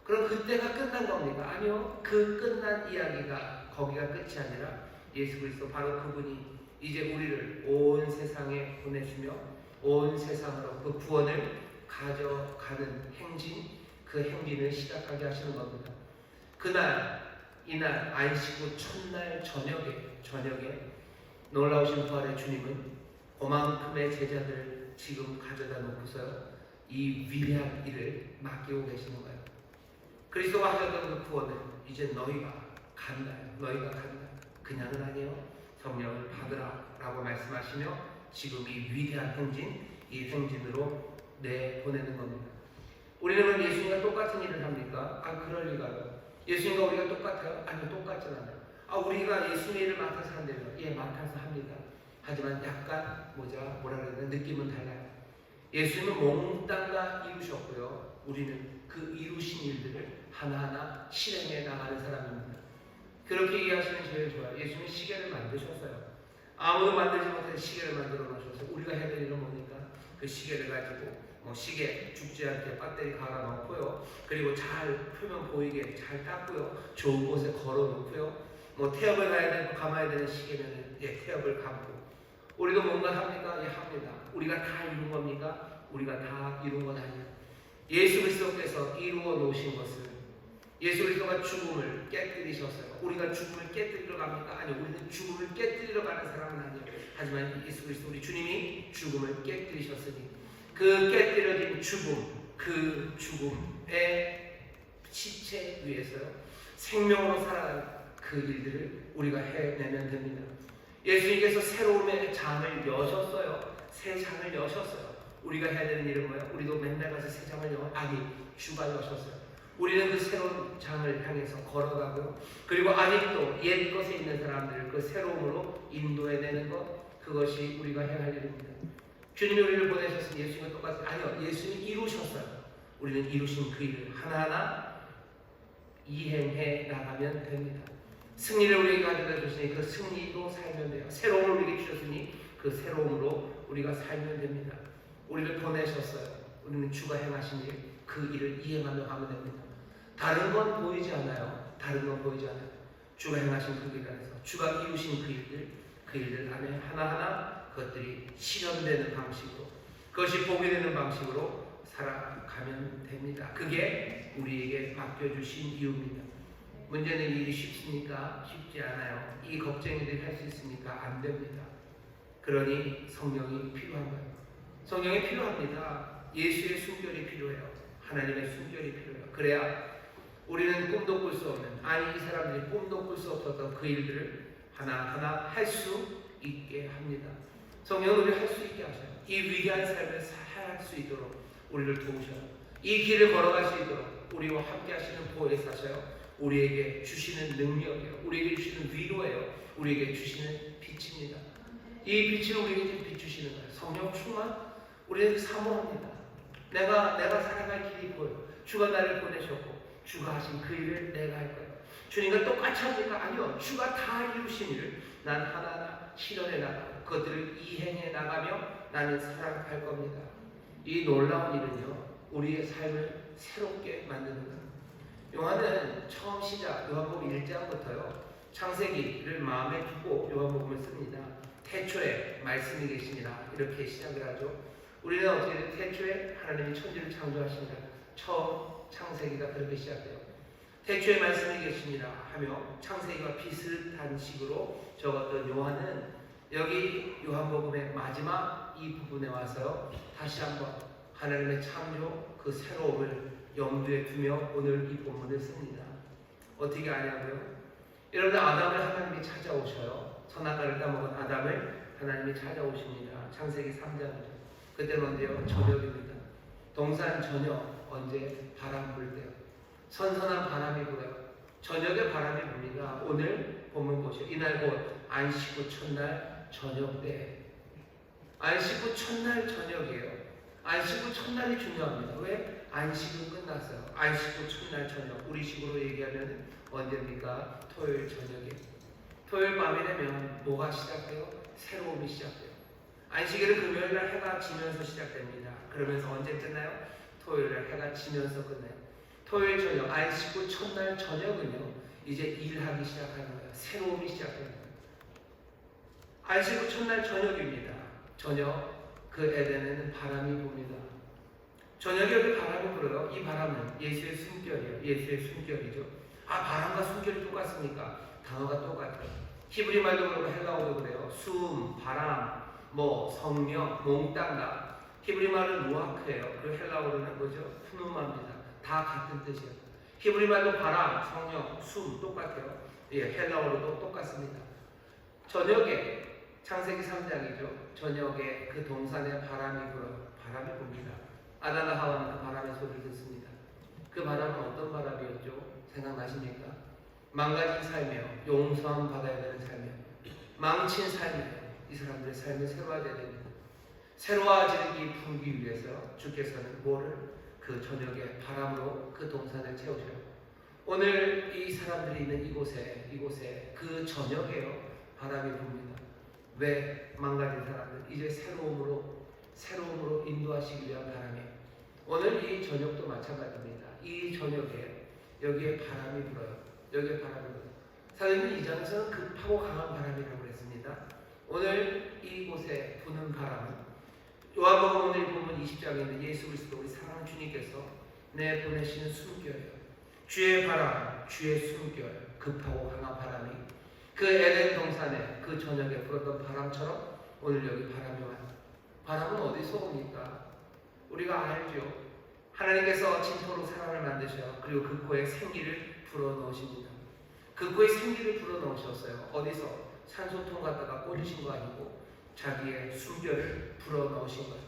그럼 그때가 끝난 겁니까? 아니요. 그 끝난 이야기가 거기가 끝이 아니라 예수 그리스도 바로 그분이 이제 우리를 온 세상에 보내주며 온 세상으로 그 구원을 가져가는 행진, 그 행진을 시작하게 하시는 겁니다. 이날 안식 후 첫날 저녁에 놀라우신 부활의 주님은 그만큼의 제자들을 지금 가져다 놓고서 이 위대한 일을 맡기고 계시는 거예요. 그리스도가 하셨던 그 구원은 이제 너희가 간다. 그냥은 아니에요. 성령을 받으라 라고 말씀하시며 지금 이 위대한 행진, 이 행진으로 내보내는 겁니다. 우리는 그럼 예수님과 똑같은 일을 합니까? 그럴 리가요. 예수님과 우리가 똑같아요? 아니요, 똑같진 않아요. 우리가 예수님의 일을 맡아서 한대요. 예, 맡아서 합니다. 하지만 약간 뭐라 그래야 되나, 느낌은 달라요. 예수님은 몽땅 이루셨고요, 우리는 그 이루신 일들을 하나하나 실행해 나가는 사람입니다. 그렇게 이해하시면 제일 좋아요. 예수님은 시계를 만드셨어요. 아무도 만들지 못한 시계를 만들어 놓으셔서 우리가 해야 될 일은 뭡니까? 그 시계를 가지고 시계 죽지 않게 배터리 갈아 넣고요, 그리고 잘 표면 보이게 잘 닦고요, 좋은 곳에 걸어 놓고요, 태엽을 감아야 되는 시계는 태엽을 감고. 우리도 뭔가 합니까? 예, 합니다. 우리가 다 이룬 겁니까? 우리가 다 이룬 건 아니에요. 예수 그리스도께서 이루어 놓으신 것은, 예수 그리스도가 죽음을 깨뜨리셨어요. 우리가 죽음을 깨뜨리러 갑니까? 아니요. 우리는 죽음을 깨뜨리러 가는 사람은 아니에요. 하지만 예수 그리스도 우리 주님이 죽음을 깨뜨리셨으니 그 깨뜨려진 죽음, 그 죽음의 시체 위에서요, 생명으로 살아가는 그 일들을 우리가 해내면 됩니다. 예수님께서 새로움의 장을 여셨어요. 새 장을 여셨어요. 우리가 해야 되는 일은 뭐예요? 우리도 맨날 가서 새 장을 주가 여셨어요. 우리는 그 새로운 장을 향해서 걸어가고요, 그리고 아직도 옛 것에 있는 사람들을 그 새로움으로 인도해내는 것, 그것이 우리가 해야 할 일입니다. 주님이 우리를 보내셨으니 예수님과 똑같이, 아니요, 예수님이 이루셨어요. 우리는 이루신 그 일을 하나하나 이행해 나가면 됩니다. 승리를 우리에게 가져다 주시니 그 승리도 살면 돼요. 새로움을 우리에게 주셨으니 그 새로움으로 우리가 살면 됩니다. 우리를 보내셨어요. 우리는 주가 행하신 일, 그 일을 이행하며 가면 됩니다. 다른 건 보이지 않아요. 주가 행하신 그 길 안에서 주가 이루신 그 일들 안에 하나하나 그것들이 실현되는 방식으로, 그것이 복이 되는 방식으로 살아가면 됩니다. 그게 우리에게 맡겨주신 이유입니다. 문제는 이 일이 쉽습니까? 쉽지 않아요. 이 걱정이들이 할 수 있습니까? 안 됩니다. 그러니 성령이 필요한 거예요. 성령이 필요합니다. 예수의 순결이 필요해요. 하나님의 순결이 필요해요. 그래야 우리는 꿈도 꿀 수 없는, 이 사람들이 꿈도 꿀 수 없었던 그 일들을 하나하나 할 수 있게 합니다. 성령은 우리를 할 수 있게 하셔요. 이 위대한 삶을 살 수 있도록 우리를 도우셔요. 이 길을 걸어갈 수 있도록 우리와 함께 하시는 보혜사셔요. 우리에게 주시는 능력이에요. 우리에게 주시는 위로예요. 우리에게 주시는 빛입니다. 이 빛을 우리에게 비추시는 거예요. 성령 충만, 우리는 사모합니다. 내가 살아갈 길이 보여. 주가 나를 보내셨고 주가 하신 그 일을 내가 할 거예요. 주님과 똑같이 합니까? 아니요. 주가 다 이루신 일을 난 하나하나 실현해 나가고 그것들을 이행해 나가며 나는 살아갈 겁니다. 이 놀라운 일은요, 우리의 삶을 새롭게 만드는 겁니다. 요한은 처음 시작, 요한복음 1장부터요, 창세기를 마음에 두고 요한복음을 씁니다. 태초에 말씀이 계시니라, 이렇게 시작을 하죠. 우리는 어떻게 태초에 하나님이 천지를 창조하시니라, 처음 창세기가 그렇게 시작돼요. 태초에 말씀이 계시니라 하며 창세기와 비슷한 식으로 적었던 요한은 여기 요한복음의 마지막 이 부분에 와서 다시 한번 하나님의 창조, 그 새로움을 염두에 두며 오늘 이 본문을 씁니다. 어떻게 아냐고요? 여러분, 아담을 하나님이 찾아오셔요. 선악과를 따먹은 아담을 하나님이 찾아오십니다. 창세기 3장이죠. 그때는 언제요? 저녁입니다. 동산 저녁, 언제? 바람 불 때요. 선선한 바람이 불어요. 저녁에 바람이 붑니다. 오늘 본문 보시오. 이날 곧 안식 후 첫날 저녁 때. 안식 후 첫날 저녁이에요. 안식 후 첫날이 중요합니다. 왜? 안식은 끝났어요. 안식 후 첫날 저녁. 우리식으로 얘기하면 언제입니까? 토요일 저녁에. 토요일 밤이 되면 뭐가 시작돼요? 새로움이 시작돼요. 안식일은 금요일날 해가 지면서 시작됩니다. 그러면서 언제 끝나요? 토요일날 해가 지면서 끝나요. 토요일 저녁, 안식 후 첫날 저녁은요, 이제 일하기 시작하는 거예요. 새로움이 시작됩니다. 안식 후 첫날 저녁입니다. 저녁, 그 에덴에는 바람이 붑니다. 저녁에 여기 바람이 불어요. 이 바람은 예수의 숨결이에요. 예수의 숨결이죠. 아, 바람과 숨결이 똑같습니까? 단어가 똑같아요. 히브리 말도 그렇고 헬라어도 그래요. 숨, 바람, 성령, 몽땅다. 히브리 말은 루아크예요. 그리고 헬라어로는 뭐죠? 푸누마입니다. 다 같은 뜻이에요. 히브리 말도 바람, 성령, 숨 똑같아요. 예, 헬라어로도 똑같습니다. 저녁에 창세기 3장이죠. 저녁에 그 동산에 바람이 불어요. 바람이 붑니다. 아담과 하와는 그 바람의 소리를 듣습니다. 그 바람은 어떤 바람이었죠? 생각나십니까? 망가진 삶이요. 용서함 받아야 되는 삶이요. 망친 삶이요. 이 사람들의 삶을 새로워져야 됩니다. 새로워지기 부르기 위해서 주께서는 뭐를? 그 저녁에 바람으로 그 동산을 채우셔요. 오늘 이 사람들이 있는 이곳에 그 저녁에요. 바람이 붑니다. 왜? 망가진 사람들 이제 새로움으로 인도하시기 위한 바람이에요. 오늘 이 저녁도 마찬가지입니다. 이 저녁에 여기에 바람이 불어요. 여기에 바람이 불어요. 사도행전 2장에서는 급하고 강한 바람이라고 했습니다. 오늘 이곳에 부는 바람은 요한복음 오늘 본문 20장에 있는 예수 그리스도 우리 사랑하는 주님께서 내보내시는 숨결이에요. 주의 바람, 주의 숨결, 급하고 강한 바람이 그 에덴 동산에 그 저녁에 불었던 바람처럼 오늘 여기 바람이 와요. 바람은 어디서 옵니까? 우리가 알죠. 하나님께서 진토로 사람을 만드셔요. 그리고 그 코에 생기를 불어넣으십니다. 그 코에 생기를 불어넣으셨어요. 어디서? 산소통 갖다가 꽂으신 거 아니고 자기의 숨결을 불어넣으신 거예요.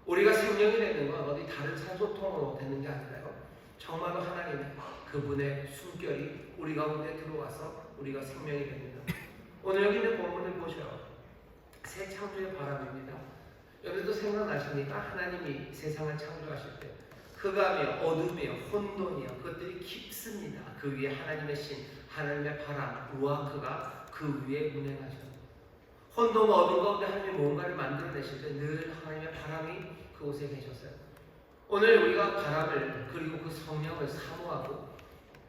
우리가 생명이 되는 건 어디 다른 산소통으로 되는 게 아니라요. 정말로 하나님의 그분의 숨결이 우리 가운데 들어와서 우리가 생명이 됩니다. 오늘 여기 있는 본문을 보셔요. 새 창조의 바람입니다. 여기도 생각나십니까? 하나님이 세상을 창조하실 때 흑암이요, 어둠이요, 혼돈이요, 그것들이 깊습니다. 그 위에 하나님의 신, 하나님의 바람, 루아크가 그 위에 운행하셔요. 혼돈과 어둠 가운데 하나님이 뭔가를 만들어내실 때 늘 하나님의 바람이 그곳에 계셨어요. 오늘 우리가 바람을 그리고 그 성령을 사모하고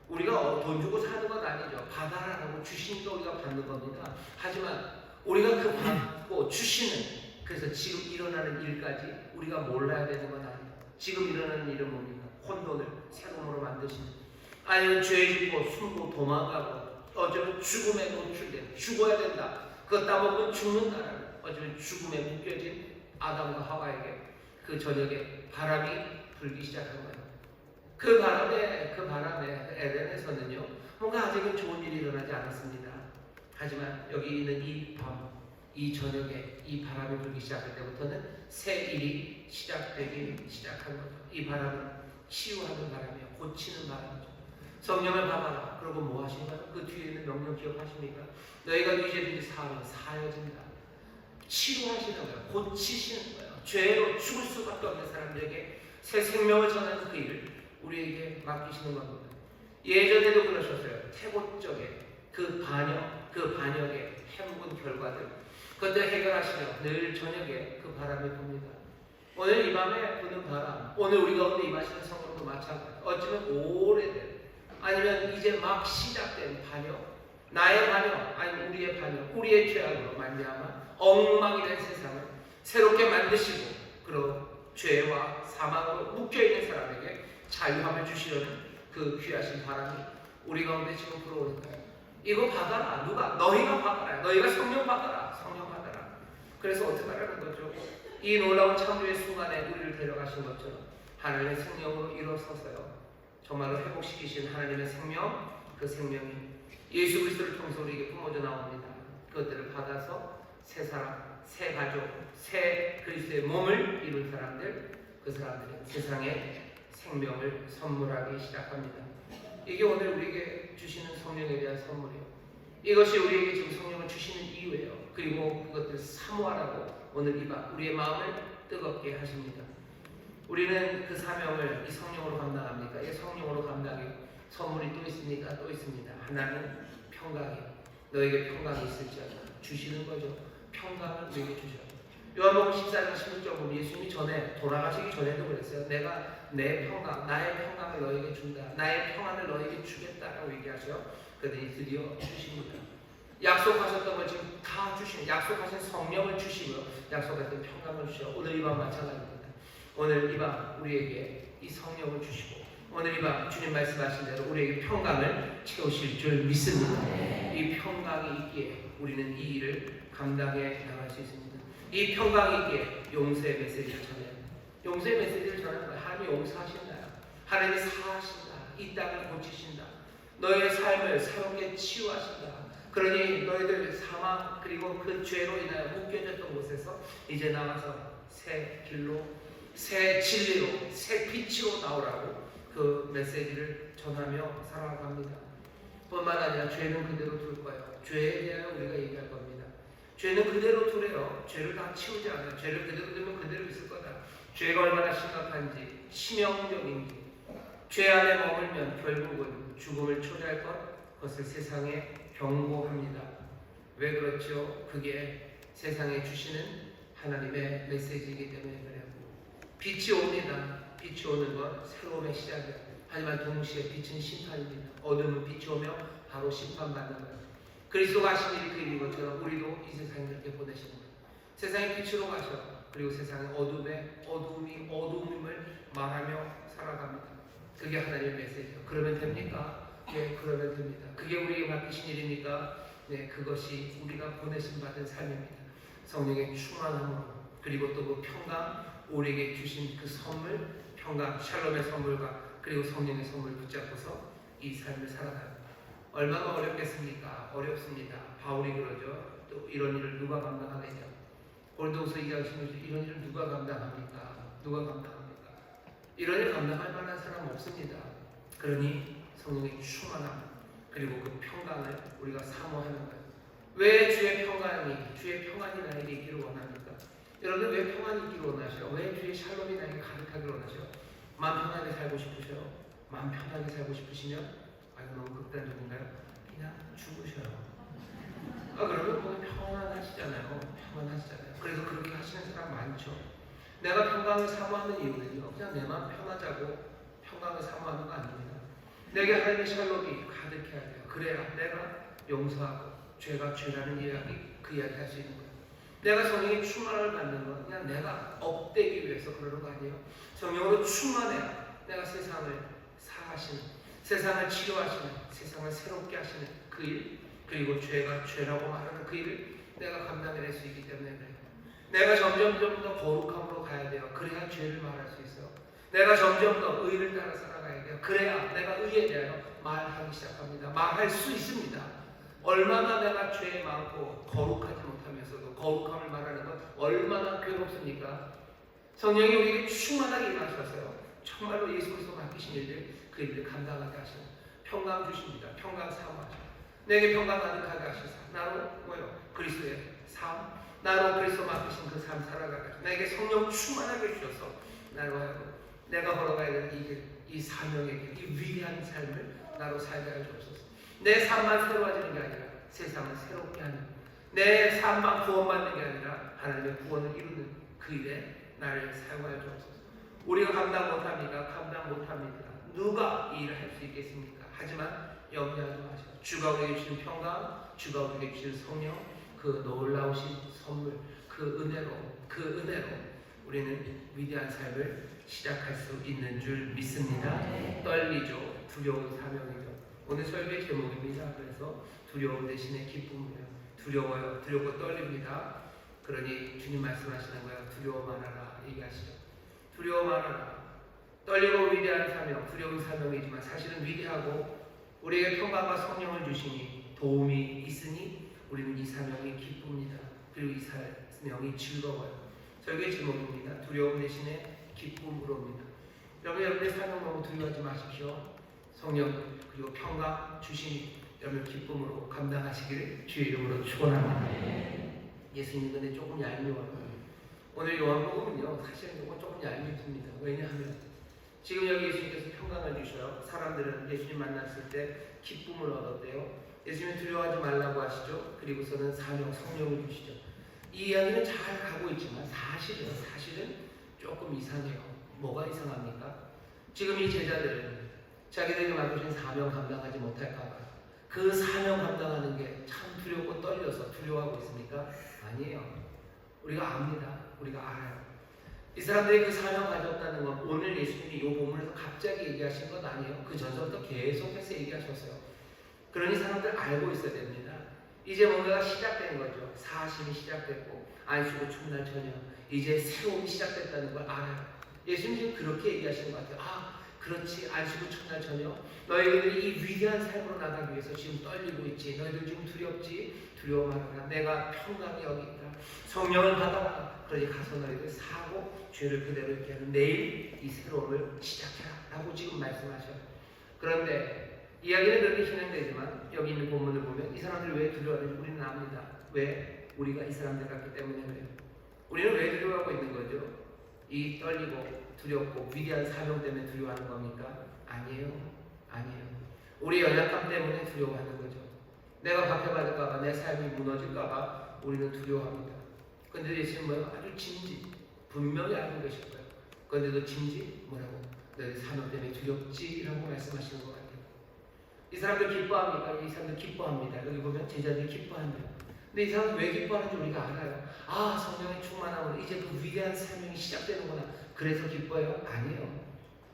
우리가 돈 주고 사는 건 아니죠. 받아라라고 주시니까 우리가 받는 겁니다. 하지만 우리가 그 받고 주시는 그래서 지금 일어나는 일까지 우리가 몰라야 되는 건 아니에요. 지금 일어나는 일은 뭡니까? 혼돈을 새로움으로 만드시는 아니면 죄 짓고 숨고 도망가고 어쩌면 죽음에 노출돼 죽어야 된다. 그거 따먹으면 죽는다라는 어쩌면 죽음에 묶여진 아담과 하와에게 그 저녁에 바람이 불기 시작한 거예요. 그 바람에 에덴에서는요 뭔가 아직은 좋은 일이 일어나지 않았습니다. 하지만 여기 있는 이 밤, 이 저녁에 이 바람이 불기 시작할 때부터는 새 일이 시작되기 시작한 거죠. 이 바람은 치유하는 바람이에요. 고치는 바람이죠. 성령을 받아라. 그리고 뭐 하신가요? 그 뒤에 있는 명령 기억하십니까? 너희가 네 죄들이 사여진다. 치유하시는 거예요. 고치시는 거예요. 죄로 죽을 수밖에 없는 사람들에게 새 생명을 전하는 그 일을 우리에게 맡기시는 겁니다. 예전에도 그러셨어요. 태고적에 그 반역의 해묵은 결과들 그것들 해결하시며 늘 저녁에 그 바람이 붑니다. 오늘 이 밤에 부는 바람, 오늘 우리 가운데 임하시는 성으로도 마찬가지. 어쩌면 오래된 아니면 이제 막 시작된 반역, 나의 반역, 아니면 우리의 반역, 우리의 죄악으로 말미암아 엉망이 된 세상을 새롭게 만드시고 그리고 죄와 사망으로 묶여있는 사람에게 자유함을 주시려는 그 귀하신 바람이 우리 가운데 지금 불어오니까요. 이거 받아라. 누가? 너희가 받아라. 너희가 성령 받아라. 성령 받아라. 그래서 어떻게 하라는 거죠? 이 놀라운 창조의 순간에 우리를 데려가신 것처럼 하나님의 생명으로 일어서서요. 정말로 회복시키신 하나님의 생명, 그 생명이 예수 그리스도를 통해서 우리에게 품어져 나옵니다. 그것들을 받아서 새 사람, 새 가족, 새 그리스도의 몸을 이룬 사람들, 그 사람들은 세상에 생명을 선물하기 시작합니다. 이게 오늘 우리에게 주시는 성령에 대한 선물이에요. 이것이 우리에게 지금 성령을 주시는 이유예요. 그리고 그것들을 사모하라고 오늘 이 밤 우리의 마음을 뜨겁게 하십니다. 우리는 그 사명을 이 성령으로 감당합니까? 이 성령으로 감당해요. 선물이 또 있습니까? 또 있습니다. 하나는 평강이에요. 너에게 평강이 있을지어다. 주시는 거죠. 평강을 우리에게 주셔요. 요한복음 14장 16절 보면 예수님이 전에 돌아가시기 전에도 그랬어요. 내가 내 평강, 나의 평강을 너에게 준다. 나의 평안을 너에게 주겠다라고 얘기하죠. 그러더니 드디어 주십니다. 약속하셨던 걸 지금 다 주시는, 약속하신 성령을 주시고 약속하신 평강을 주셔. 오늘 이 밤 마찬가지입니다. 오늘 이 밤 우리에게 이 성령을 주시고 오늘 이 밤 주님 말씀하신 대로 우리에게 평강을 채우실 줄 믿습니다. 이 평강이 있기에 우리는 이 일을 감당해 나갈 수 있습니다. 이 평강이 있기에 용서의 메시지를 전해야 합니다. 용서의 메시지를 전하는 거예요. 하나님이 용서하신다. 하나님이 사하신다. 이 땅을 고치신다. 너의 삶을 새롭게 치유하신다. 그러니 너희들 사망 그리고 그 죄로 인하여 묶여졌던 곳에서 이제 나와서 새 길로, 새 진리로, 새 빛으로 나오라고 그 메시지를 전하며 살아갑니다. 뿐만 아니라 죄는 그대로 둘 거예요. 죄에 대하여 우리가 얘기할 겁니다. 죄는 그대로 두래요. 죄를 다 치우지 않아요. 죄를 그대로 두면 그대로 있을 거다. 죄가 얼마나 심각한지, 치명적인지, 죄 안에 머물면 결국은 죽음을 초래할 것, 그것을 세상에 경고합니다. 왜 그렇죠? 그게 세상에 주시는 하나님의 메시지이기 때문에 그래요. 빛이 옵니다. 빛이 오는 건 새로움의 시작이에요. 하지만 동시에 빛은 심판입니다. 어둠은 빛이 오며 바로 심판받는 거예요. 그리스도가 하신 일이 그 일인 것처럼 우리도 이 세상에 그렇게 보내시는 거예요. 세상의 빛으로 가셔. 그리고 세상의 어둠임을 말하며 살아갑니다. 그게 하나님의 메시지예요. 그러면 됩니까? 네, 그러면 됩니다. 그게 우리에게 맡기신 일이니까 네, 그것이 우리가 보내심 받은 삶입니다. 성령의 충만함으로 그리고 또 그 평강, 우리에게 주신 그 선물, 평강, 샬롬의 선물과 그리고 성령의 선물 붙잡고서 이 삶을 살아가요. 얼마나 어렵겠습니까? 어렵습니다. 바울이 그러죠. 또 이런 일을 누가 감당하느냐? 고린도후서 2장 16절 이런 일을 누가 감당합니까? 누가 감당합니까? 이런 일 감당할 만한 사람 없습니다. 그러니 성령의 충만함 그리고 그 평강을 우리가 사모하는 거예요. 왜 주의 평안이 나에게 있기를 원합니까? 여러분 왜 평안이 있기를 원하셔요? 왜 주의 샬롬이 나에게 가득하기를 원하셔요? 마음 편하게 살고 싶으셔요? 마음 편하게 살고 싶으시면 너무 극단적인가요? 그냥 죽으셔요. 그러면 보면 평안하시잖아요. 그래서 그렇게 하시는 사람 많죠. 내가 평강을 사모하는 이유는요. 그냥 내 마음 편하자고 평강을 사모하는 거 아닙니다. 내게 하나님의 샬롬이 가득해야 돼요. 그래야 내가 용서하고 죄가 죄라는 이야기, 그 이야기 할 수 있는 거예요. 내가 성령의 충만을 받는 건 그냥 내가 업되기 위해서 그러는 거 아니에요. 성령으로 충만해야 내가 세상을 사하시는, 세상을 치료하시는, 세상을 새롭게 하시는 그 일, 그리고 죄가 죄라고 말하는 그 일을 내가 감당해낼 수 있기 때문에 그래요. 내가 점점 더 거룩함으로 가야 돼요. 그래야 죄를 말할 수 있어요. 내가 점점 더 의를 따라 살아가야 돼요. 그래야 내가 의에 대하여 말하기 시작합니다. 말할 수 있습니다. 얼마나 내가 죄 많고 거룩하지 못하면서도 거룩함을 말하는 건 얼마나 괴롭습니까? 성령이 우리에게 충만하게 임하셔서요. 정말로 예수 그리스도 맡기신 일들 그 일을 감당하게 하시는 평강 주십니다. 평강 사모하시고 내게 평강 가득하게 하시사 나로 뭐요? 그리스도의 삶 나로 그리스도 맡기신 그 삶 살아가게 하시고 내게 성령 충만하게 주셔서 나로 하여금 내가 걸어가야 되는 이 길, 이 사명의 길, 이 위대한 삶을 나로 살게 하여 주옵소서. 내 삶만 새로워지는 게 아니라 세상을 새롭게 하는 내 삶만 구원받는 게 아니라 하나님의 구원을 이루는 그 일에 나를 사용하여 주옵소서. 우리가 감당 못합니까? 감당 못합니다. 누가 이 일을 할 수 있겠습니까? 하지만 염려하지 마시고 주가 우리에게 주신 평강, 주가 우리에게 주신 성령, 그 놀라우신 선물, 그 은혜로 우리는 위대한 삶을 시작할 수 있는 줄 믿습니다. 떨리죠. 두려운 사명이죠. 오늘 설교의 제목입니다. 그래서 두려움 대신에 기쁨이에요. 두려워요. 두렵고 떨립니다. 그러니 주님 말씀하시는 거예요. 두려워 말아라 얘기하시죠. 두려워 말아라. 떨리고 위대한 사명, 두려운 사명이지만 사실은 위대하고 우리에게 평강과 성령을 주시니 도움이 있으니 우리는 이 사명이 기쁩니다. 그리고 이 사명이 즐거워요. 설교의 제목입니다. 두려움 대신에 기쁨으로입니다. 여러분의 사명 너무 두려워하지 마십시오. 성령 그리고 평강 주시니 여러분 기쁨으로 감당하시기를 주의 이름으로 축원합니다. 예수님 은혜 조금 얄미워요. 오늘 요한복음은요 사실은 조금 얄밉습니다. 왜냐하면 지금 여기 예수님께서 평강을 주셔요. 사람들은 예수님 만났을 때 기쁨을 얻었대요. 예수님 두려워하지 말라고 하시죠. 그리고서는 사명 성령을 주시죠. 이 이야기는 잘 가고 있지만 사실은 조금 이상해요. 뭐가 이상합니까? 지금 이 제자들은 자기들에게 맡겨진 사명 감당하지 못할까봐 그 사명 감당하는 게 참 두렵고 떨려서 두려워하고 있습니까? 아니에요. 우리가 압니다. 우리가 알아요. 이 사람들이 그 사명 가졌다는 건 오늘 예수님이 이 본문에서 갑자기 얘기하신 건 아니에요. 그 전서부터 계속해서 얘기하셨어요. 그러니 사람들 알고 있어야 됩니다. 이제 뭔가가 시작된 거죠. 사심이 시작됐고 안식구 첫날 저녁 이제 새로움이 시작됐다는 걸 알아요. 예수님 지금 그렇게 얘기하시는 것 같아요. 아 그렇지 안식구 첫날 저녁 너희들이 이 위대한 삶으로 나가기 위해서 지금 떨리고 있지. 너희들 지금 두렵지. 두려워 말아라. 내가 평강이 여기 있다. 성령을 받아라. 그러니 가서 너희들 사고 죄를 그대로 있게 하는 내일 이 새로움을 시작해라 라고 지금 말씀하셔요. 그런데 이야기는 그렇게 진행되지만 여기 있는 본문을 보면 이 사람들이 왜 두려워하는지 우리는 압니다. 왜? 우리가 이 사람들 같기 때문에 그래요. 우리는 왜 두려워하고 있는 거죠? 이 떨리고 두렵고 위대한 사명 때문에 두려워하는 겁니까? 아니에요. 우리 연약함 때문에 두려워하는 거죠. 내가 박해받을까봐 내 삶이 무너질까봐 우리는 두려워합니다. 그런데 예수님은 뭐예요? 아주 진지 분명히 알고 계실 거예요. 그런데도 진지 뭐라고? 너희 사명 때문에 두렵지? 라고 말씀하시는 것 같아요. 이 사람들 기뻐합니까? 이 사람들 기뻐합니다. 여기 보면 제자들이 기뻐합니다. 근데 이 사람들 왜 기뻐하는지 우리가 알아요. 아 성령의 충만함으로 이제 그 위대한 사명이 시작되는구나. 그래서 기뻐요? 아니에요.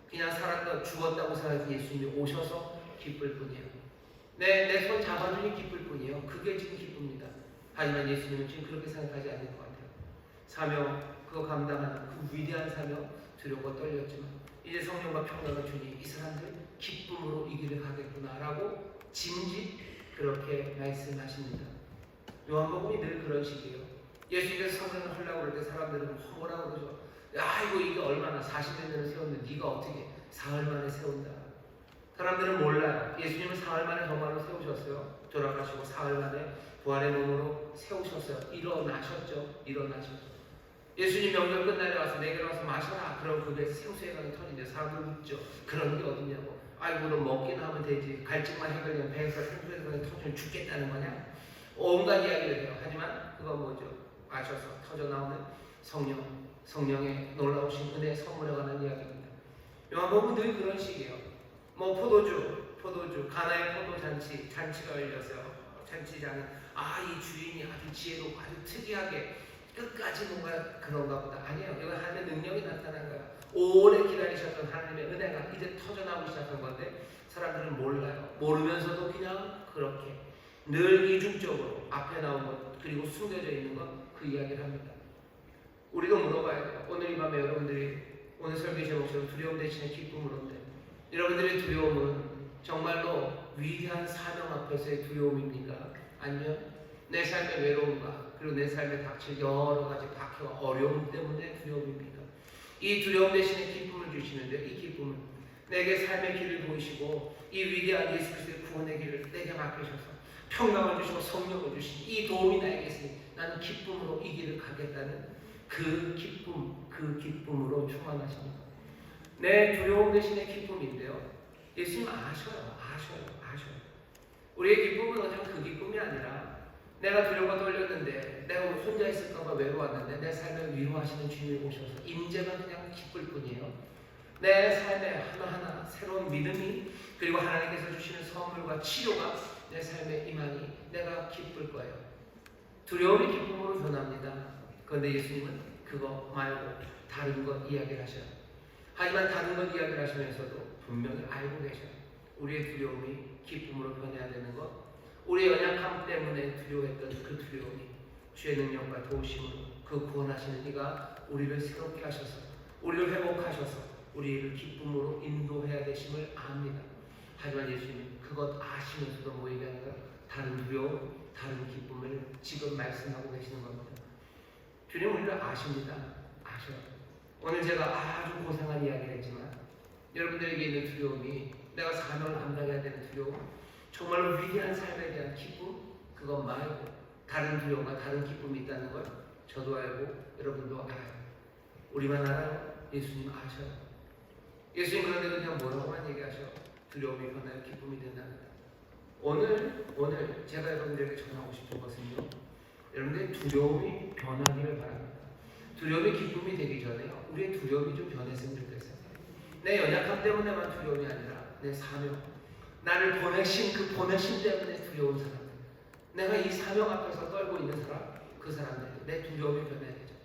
그냥 살았다 죽었다고 생각해서 예수님이 오셔서 기쁠 뿐이에요. 내 손 잡아주니 기쁠 뿐이에요. 그게 지금 기쁩니다. 하지만 예수님은 지금 그렇게 생각하지 않는 것 같아요. 사명 그거 감당하는 그 위대한 사명 두렵고 떨렸지만 이제 성령과 평강을 주니 이 사람들 기쁨으로 이 길을 가겠구나라고 진지 그렇게 말씀하십니다. 요한복음이 늘 그런 식이에요. 예수님께서 성전을 하려고 그럴 때 사람들은 뭐라고 그러죠? 야 이거 얼마나 40년 전에 세웠는데 네가 어떻게 사흘 만에 세운다. 사람들은 몰라요. 예수님은 사흘 만에 정말로 세우셨어요. 돌아가시고 사흘 만에 부활의 몸으로 세우셨어요. 일어나셨죠. 예수님 명절 끝날에 와서 내게로 와서 마셔라. 그럼 그게 생수해강이 터진대. 사람들 묻죠. 그런 게 어딨냐고. 아이고 그럼 먹기는 하면 되지. 갈증만 해결되면 배에서 생수해강이 터지면 죽겠다는 거냐. 온갖 이야기를 해요. 하지만 그건 뭐죠? 마셔서 터져나오는 성령의 놀라우신 은혜 선물에 관한 이야기입니다. 요한복음은 늘 그런 식이에요. 뭐 포도주 가나의 잔치가 열렸어요. 잔치장은 이 주인이 아주 지혜롭고 아주 특이하게 끝까지 뭔가 그런가 보다. 아니에요. 이건 하나님의 능력이 나타난 거야. 오래 기다리셨던 하나님의 은혜가 이제 터져나오기 시작한 건데 사람들은 몰라요. 모르면서도 그냥 그렇게 늘 이중적으로 앞에 나온 것 그리고 숨겨져 있는 것 그 이야기를 합니다. 우리도 물어봐야 돼요. 오늘 이 밤에 여러분들이 오늘 설교 제목처럼 두려움 대신에 기쁨으로인데 여러분들의 두려움은 정말로 위대한 사명 앞에서의 두려움입니까? 아니면 내 삶의 외로움과 그리고 내 삶에 닥칠 여러 가지 박해와 어려움 때문에 두려움입니까? 이 두려움 대신에 기쁨을 주시는데 이 기쁨은 내게 삶의 길을 보이시고 이 위대한 예수 그리스도의 구원의 길을 내게 맡기셔서 평강을 주시고 성령을 주시니 이 도움이 나에게 있으니 나는 기쁨으로 이 길을 가겠다는 그 기쁨으로 충만하십니다. 내 두려움 대신에 기쁨인데요. 예수님 아셔요. 우리의 기쁨은 어쩌면 그 기쁨이 아니라 내가 두려워 떨렸는데 내가 혼자 있을까봐 외로웠는데 내 삶을 위로하시는 주님이 오셔서 임재만 그냥 기쁠 뿐이에요. 내 삶에 하나하나 새로운 믿음이 그리고 하나님께서 주시는 선물과 치료가 내 삶에 임하니 내가 기쁠 거예요. 두려움이 기쁨으로 변합니다. 그런데 예수님은 그거 말고 다른 것 이야기를 하셔요. 하지만 다른 것 이야기를 하시면서도 분명히 알고 계셔요. 우리의 두려움이 기쁨으로 변해야 되는 것, 우리의 연약함 때문에 두려워했던 그 두려움이 주의 능력과 도우심으로 그 구원하시는 이가 우리를 새롭게 하셔서 우리를 회복하셔서 우리를 기쁨으로 인도해야 되심을 압니다. 하지만 예수님은 그것 아시면서도 뭐 얘기하는 거야? 다른 두려움, 다른 기쁨을 지금 말씀하고 계시는 겁니다. 주님 우리를 아십니다. 아셔요. 오늘 제가 아주 고상한 이야기를 했지만 여러분들에게 있는 두려움이 내가 사명을 감당해야 되는 두려움, 정말로 위대한 삶에 대한 기쁨, 그것 말고 다른 두려움과 다른 기쁨이 있다는 걸 저도 알고 여러분도 알아요. 우리만 알아요? 예수님 아셔요. 예수님 그런데 그냥 뭐라고만 얘기하셔? 두려움이 변하여 기쁨이 된답니다. 오늘 제가 여러분들에게 전하고 싶은 것은요, 여러분들의 두려움이 변하기를 바랍니다. 두려움이 기쁨이 되기 전에요, 우리의 두려움이 좀 변했으면 좋겠어요. 내 연약함 때문에만 두려움이 아니라 내 사명, 나를 보내신 그 보내심 때문에 두려운 사람들, 내가 이 사명 앞에서 떨고 있는 사람, 그 사람들, 내 두려움이 변해야 되죠.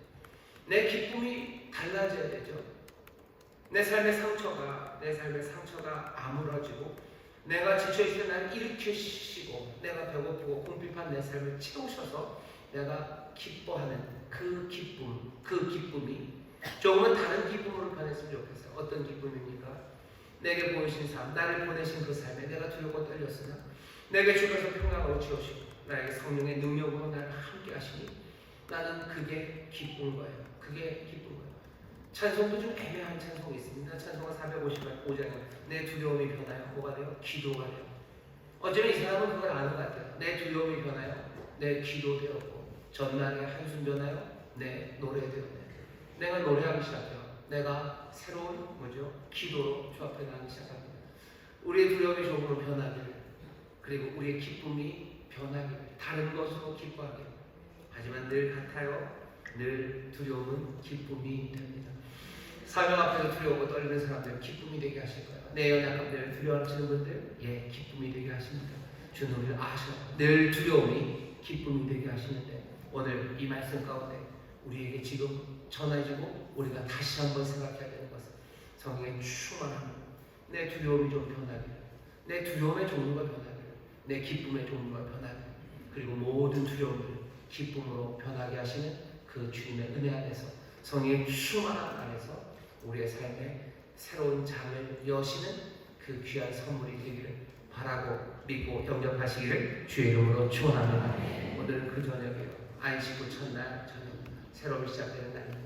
내 기쁨이 달라져야 되죠. 내 삶의 상처가 아물어지고 내가 지쳐있을 때 나를 일으키시고 내가 배고프고 궁핍한 내 삶을 채우셔서 내가 기뻐하는 그 기쁨이 조금은 다른 기쁨으로 변했으면 좋겠어요. 어떤 기쁨입니까? 내게 보이신 삶, 나를 보내신 그 삶에 내가 두렵고 떨렸으나 내게 주께서 평강으로 채우시고 나에게 성령의 능력으로 나를 함께 하시니 나는 그게 기쁜 거예요. 그게 기쁜 거예요. 찬송도 좀 애매한 찬송이 있습니다. 찬송가 455장에 내 두려움이 변하여 뭐가 돼요? 기도가 돼요. 어쩌면 이 사람은 그걸 아는 것 같아요. 내 두려움이 변하여 내 기도 되었고 전날에 한숨 변하여 내 노래 되었네. 내가 노래하기 시작해요. 내가 새로운 기도로 주 앞에 나가기 시작합니다. 우리의 두려움이 조금은 변하기를, 그리고 우리의 기쁨이 변하기를, 다른 것으로 기뻐하기를. 하지만 늘 같아요. 늘 두려움은 기쁨이 됩니다. 사명 앞에서 두려워하고 떨리는 사람들 기쁨이 되게 하실 거예요. 내 연약함들 두려워하시는 분들 기쁨이 되게 하십니다. 주는 우리를 아셔요. 늘 두려움이 기쁨이 되게 하시는데 오늘 이 말씀 가운데 우리에게 지금 전해지고 우리가 다시 한번 생각해야 되는 것은 성령의 충만함. 내 두려움이 좀 변하기를, 내 두려움의 종류가 변하기를, 내 기쁨의 종류가 변하기를, 그리고 모든 두려움을 기쁨으로 변하게 하시는 그 주님의 은혜 안에서, 성령의 충만함 안에서 우리의 삶에 새로운 장을 여시는 그 귀한 선물이 되기를 바라고 믿고 영접하시기를 주의 이름으로 축원합니다. 오늘은 그 저녁이에요. 안식구 첫날 저녁, 새롭게 시작되는 날입니다.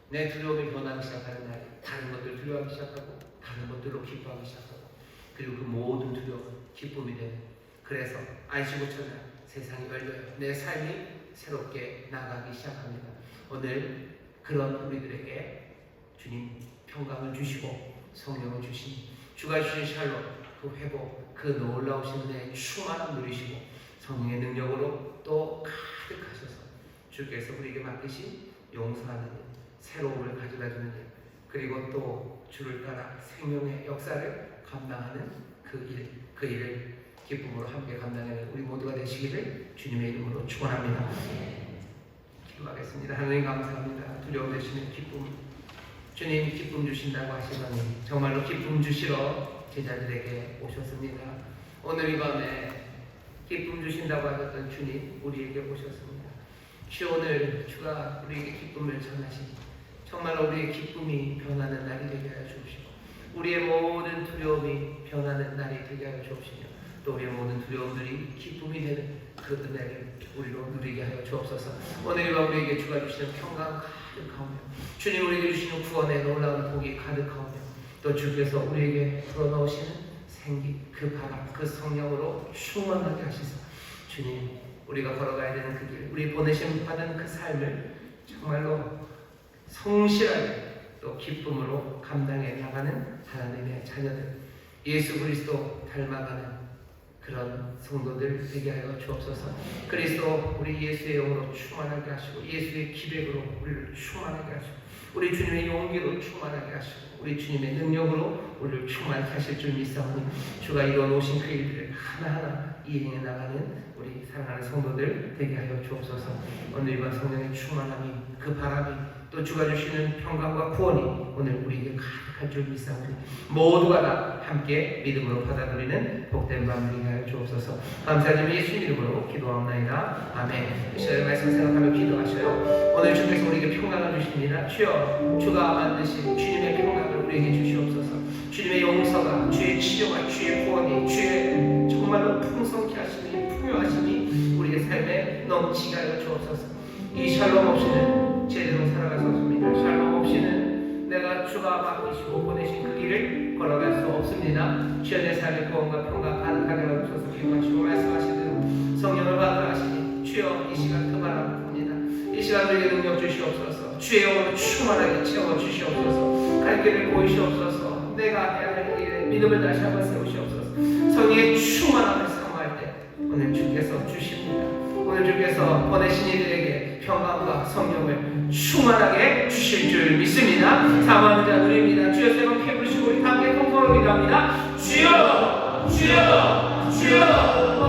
내 두려움이 변하기 시작하는 날이, 다른 것들 두려워하기 시작하고 다른 것들로 기뻐하기 시작하고, 그리고 그 모든 두려움은 기쁨이 되는, 그래서 안식구 첫날 세상이 열려요. 내 삶이 새롭게 나가기 시작합니다. 오늘 그런 우리들에게 주님 평강을 주시고 성령을 주시니 주가 주신 샬롬, 그 회복, 그 놀라우신 은혜의 충만함 누리시고 성령의 능력으로 또 가득하셔서 주께서 우리에게 맡기신 용서하는 일, 새로움을 가져다 주는 일, 그리고 또 주를 따라 생명의 역사를 감당하는 그 일을 기쁨으로 함께 감당하는 우리 모두가 되시기를 주님의 이름으로 축원합니다. 기도하겠습니다. 하나님 감사합니다. 두려움 대신에 기쁨, 주님 기쁨 주신다고 하시더니 정말로 기쁨 주시러 제자들에게 오셨습니다. 오늘 이 밤에 기쁨 주신다고 하셨던 주님 우리에게 오셨습니다. 주 오늘 주가 우리에게 기쁨을 전하시니 정말로 우리의 기쁨이 변하는 날이 되게 하여 주옵시고 우리의 모든 두려움이 변하는 날이 되게 하여 주옵시며 또 우리의 모든 두려움들이 기쁨이 되는 그 은혜를 우리로 누리게 하여 주옵소서. 오늘 이 밤 우리에게 주가 주시는 평강 가득하오며 주님 우리에게 주시는 구원의 놀라운 복이 가득하오며 또 주께서 우리에게 불어넣으시는 생기, 그 바람, 그 성령으로 충만하게 하시사 주님 우리가 걸어가야 되는 그 길, 우리 보내심 받은 그 삶을 정말로 성실하게 또 기쁨으로 감당해 나가는 하나님의 자녀들, 예수 그리스도 닮아가는 그런 성도들 되게 하여 주옵소서. 그리스도 우리 예수의 영으로 충만하게 하시고 예수의 기백으로 우리를 충만하게 하시고 우리 주님의 용기로 충만하게 하시고 우리 주님의 능력으로 우리를 충만하게 하실 줄 믿사오니 주가 이루어놓으신 그 일들을 하나하나 이행해 나가는 우리 사랑하는 성도들 되게 하여 주옵소서. 오늘 이번 성령의 충만함이, 그 바람이 또 주가 주시는 평강과 구원이 오늘 우리에게 가득할 줄 믿사오니 모두가 다 함께 믿음으로 받아들이는 복된 밤 되게 하여 주옵소서. 감사드리며 예수 이름으로 기도하옵나이다. 아멘. 이 시간에 말씀 생각하며 기도하셔요. 오늘 주께서 우리에게 평강을 주십니다. 주여, 주가 만드신 주님의 평강을 우리에게 주시옵소서. 주님의 용서가, 주의 치료가, 주의 구원이, 주의 정말로 풍성케 하시니 풍요하시니 우리의 삶에 넘치게 하여 주옵소서. 이 샬롬 없이는 제대로 살아갈 수 없습니다. 샬롬 없이는 내가 주가 맡기시고 보내신 그 길을 걸어갈 수 없습니다. 주여 내 삶의 구원과 평강 가득하게 하옵소서. 기도하시고 말씀하신 대로 성령을 받으라 하시니 주여 이 시간 그 바람 봅니다. 이 시간 우리에게 능력 주시옵소서. 주의 영으로 충만하게 채워 주시옵소서. 갈 길을 보이시옵소서. 내가 해야 할 일에 믿음을 다시 한번 세우시옵소서. 성령의 충만함을 사모할 때 오늘 주께서 주십니다. 오늘 주께서 보내신 이들에게 평강과 성령을 충만하게 주실 줄 믿습니다. 사모하는 자 누립니다. 주여 세 번 캐부시고 우리 함께 통성으로 기도합니다. 주여, 주여, 주여.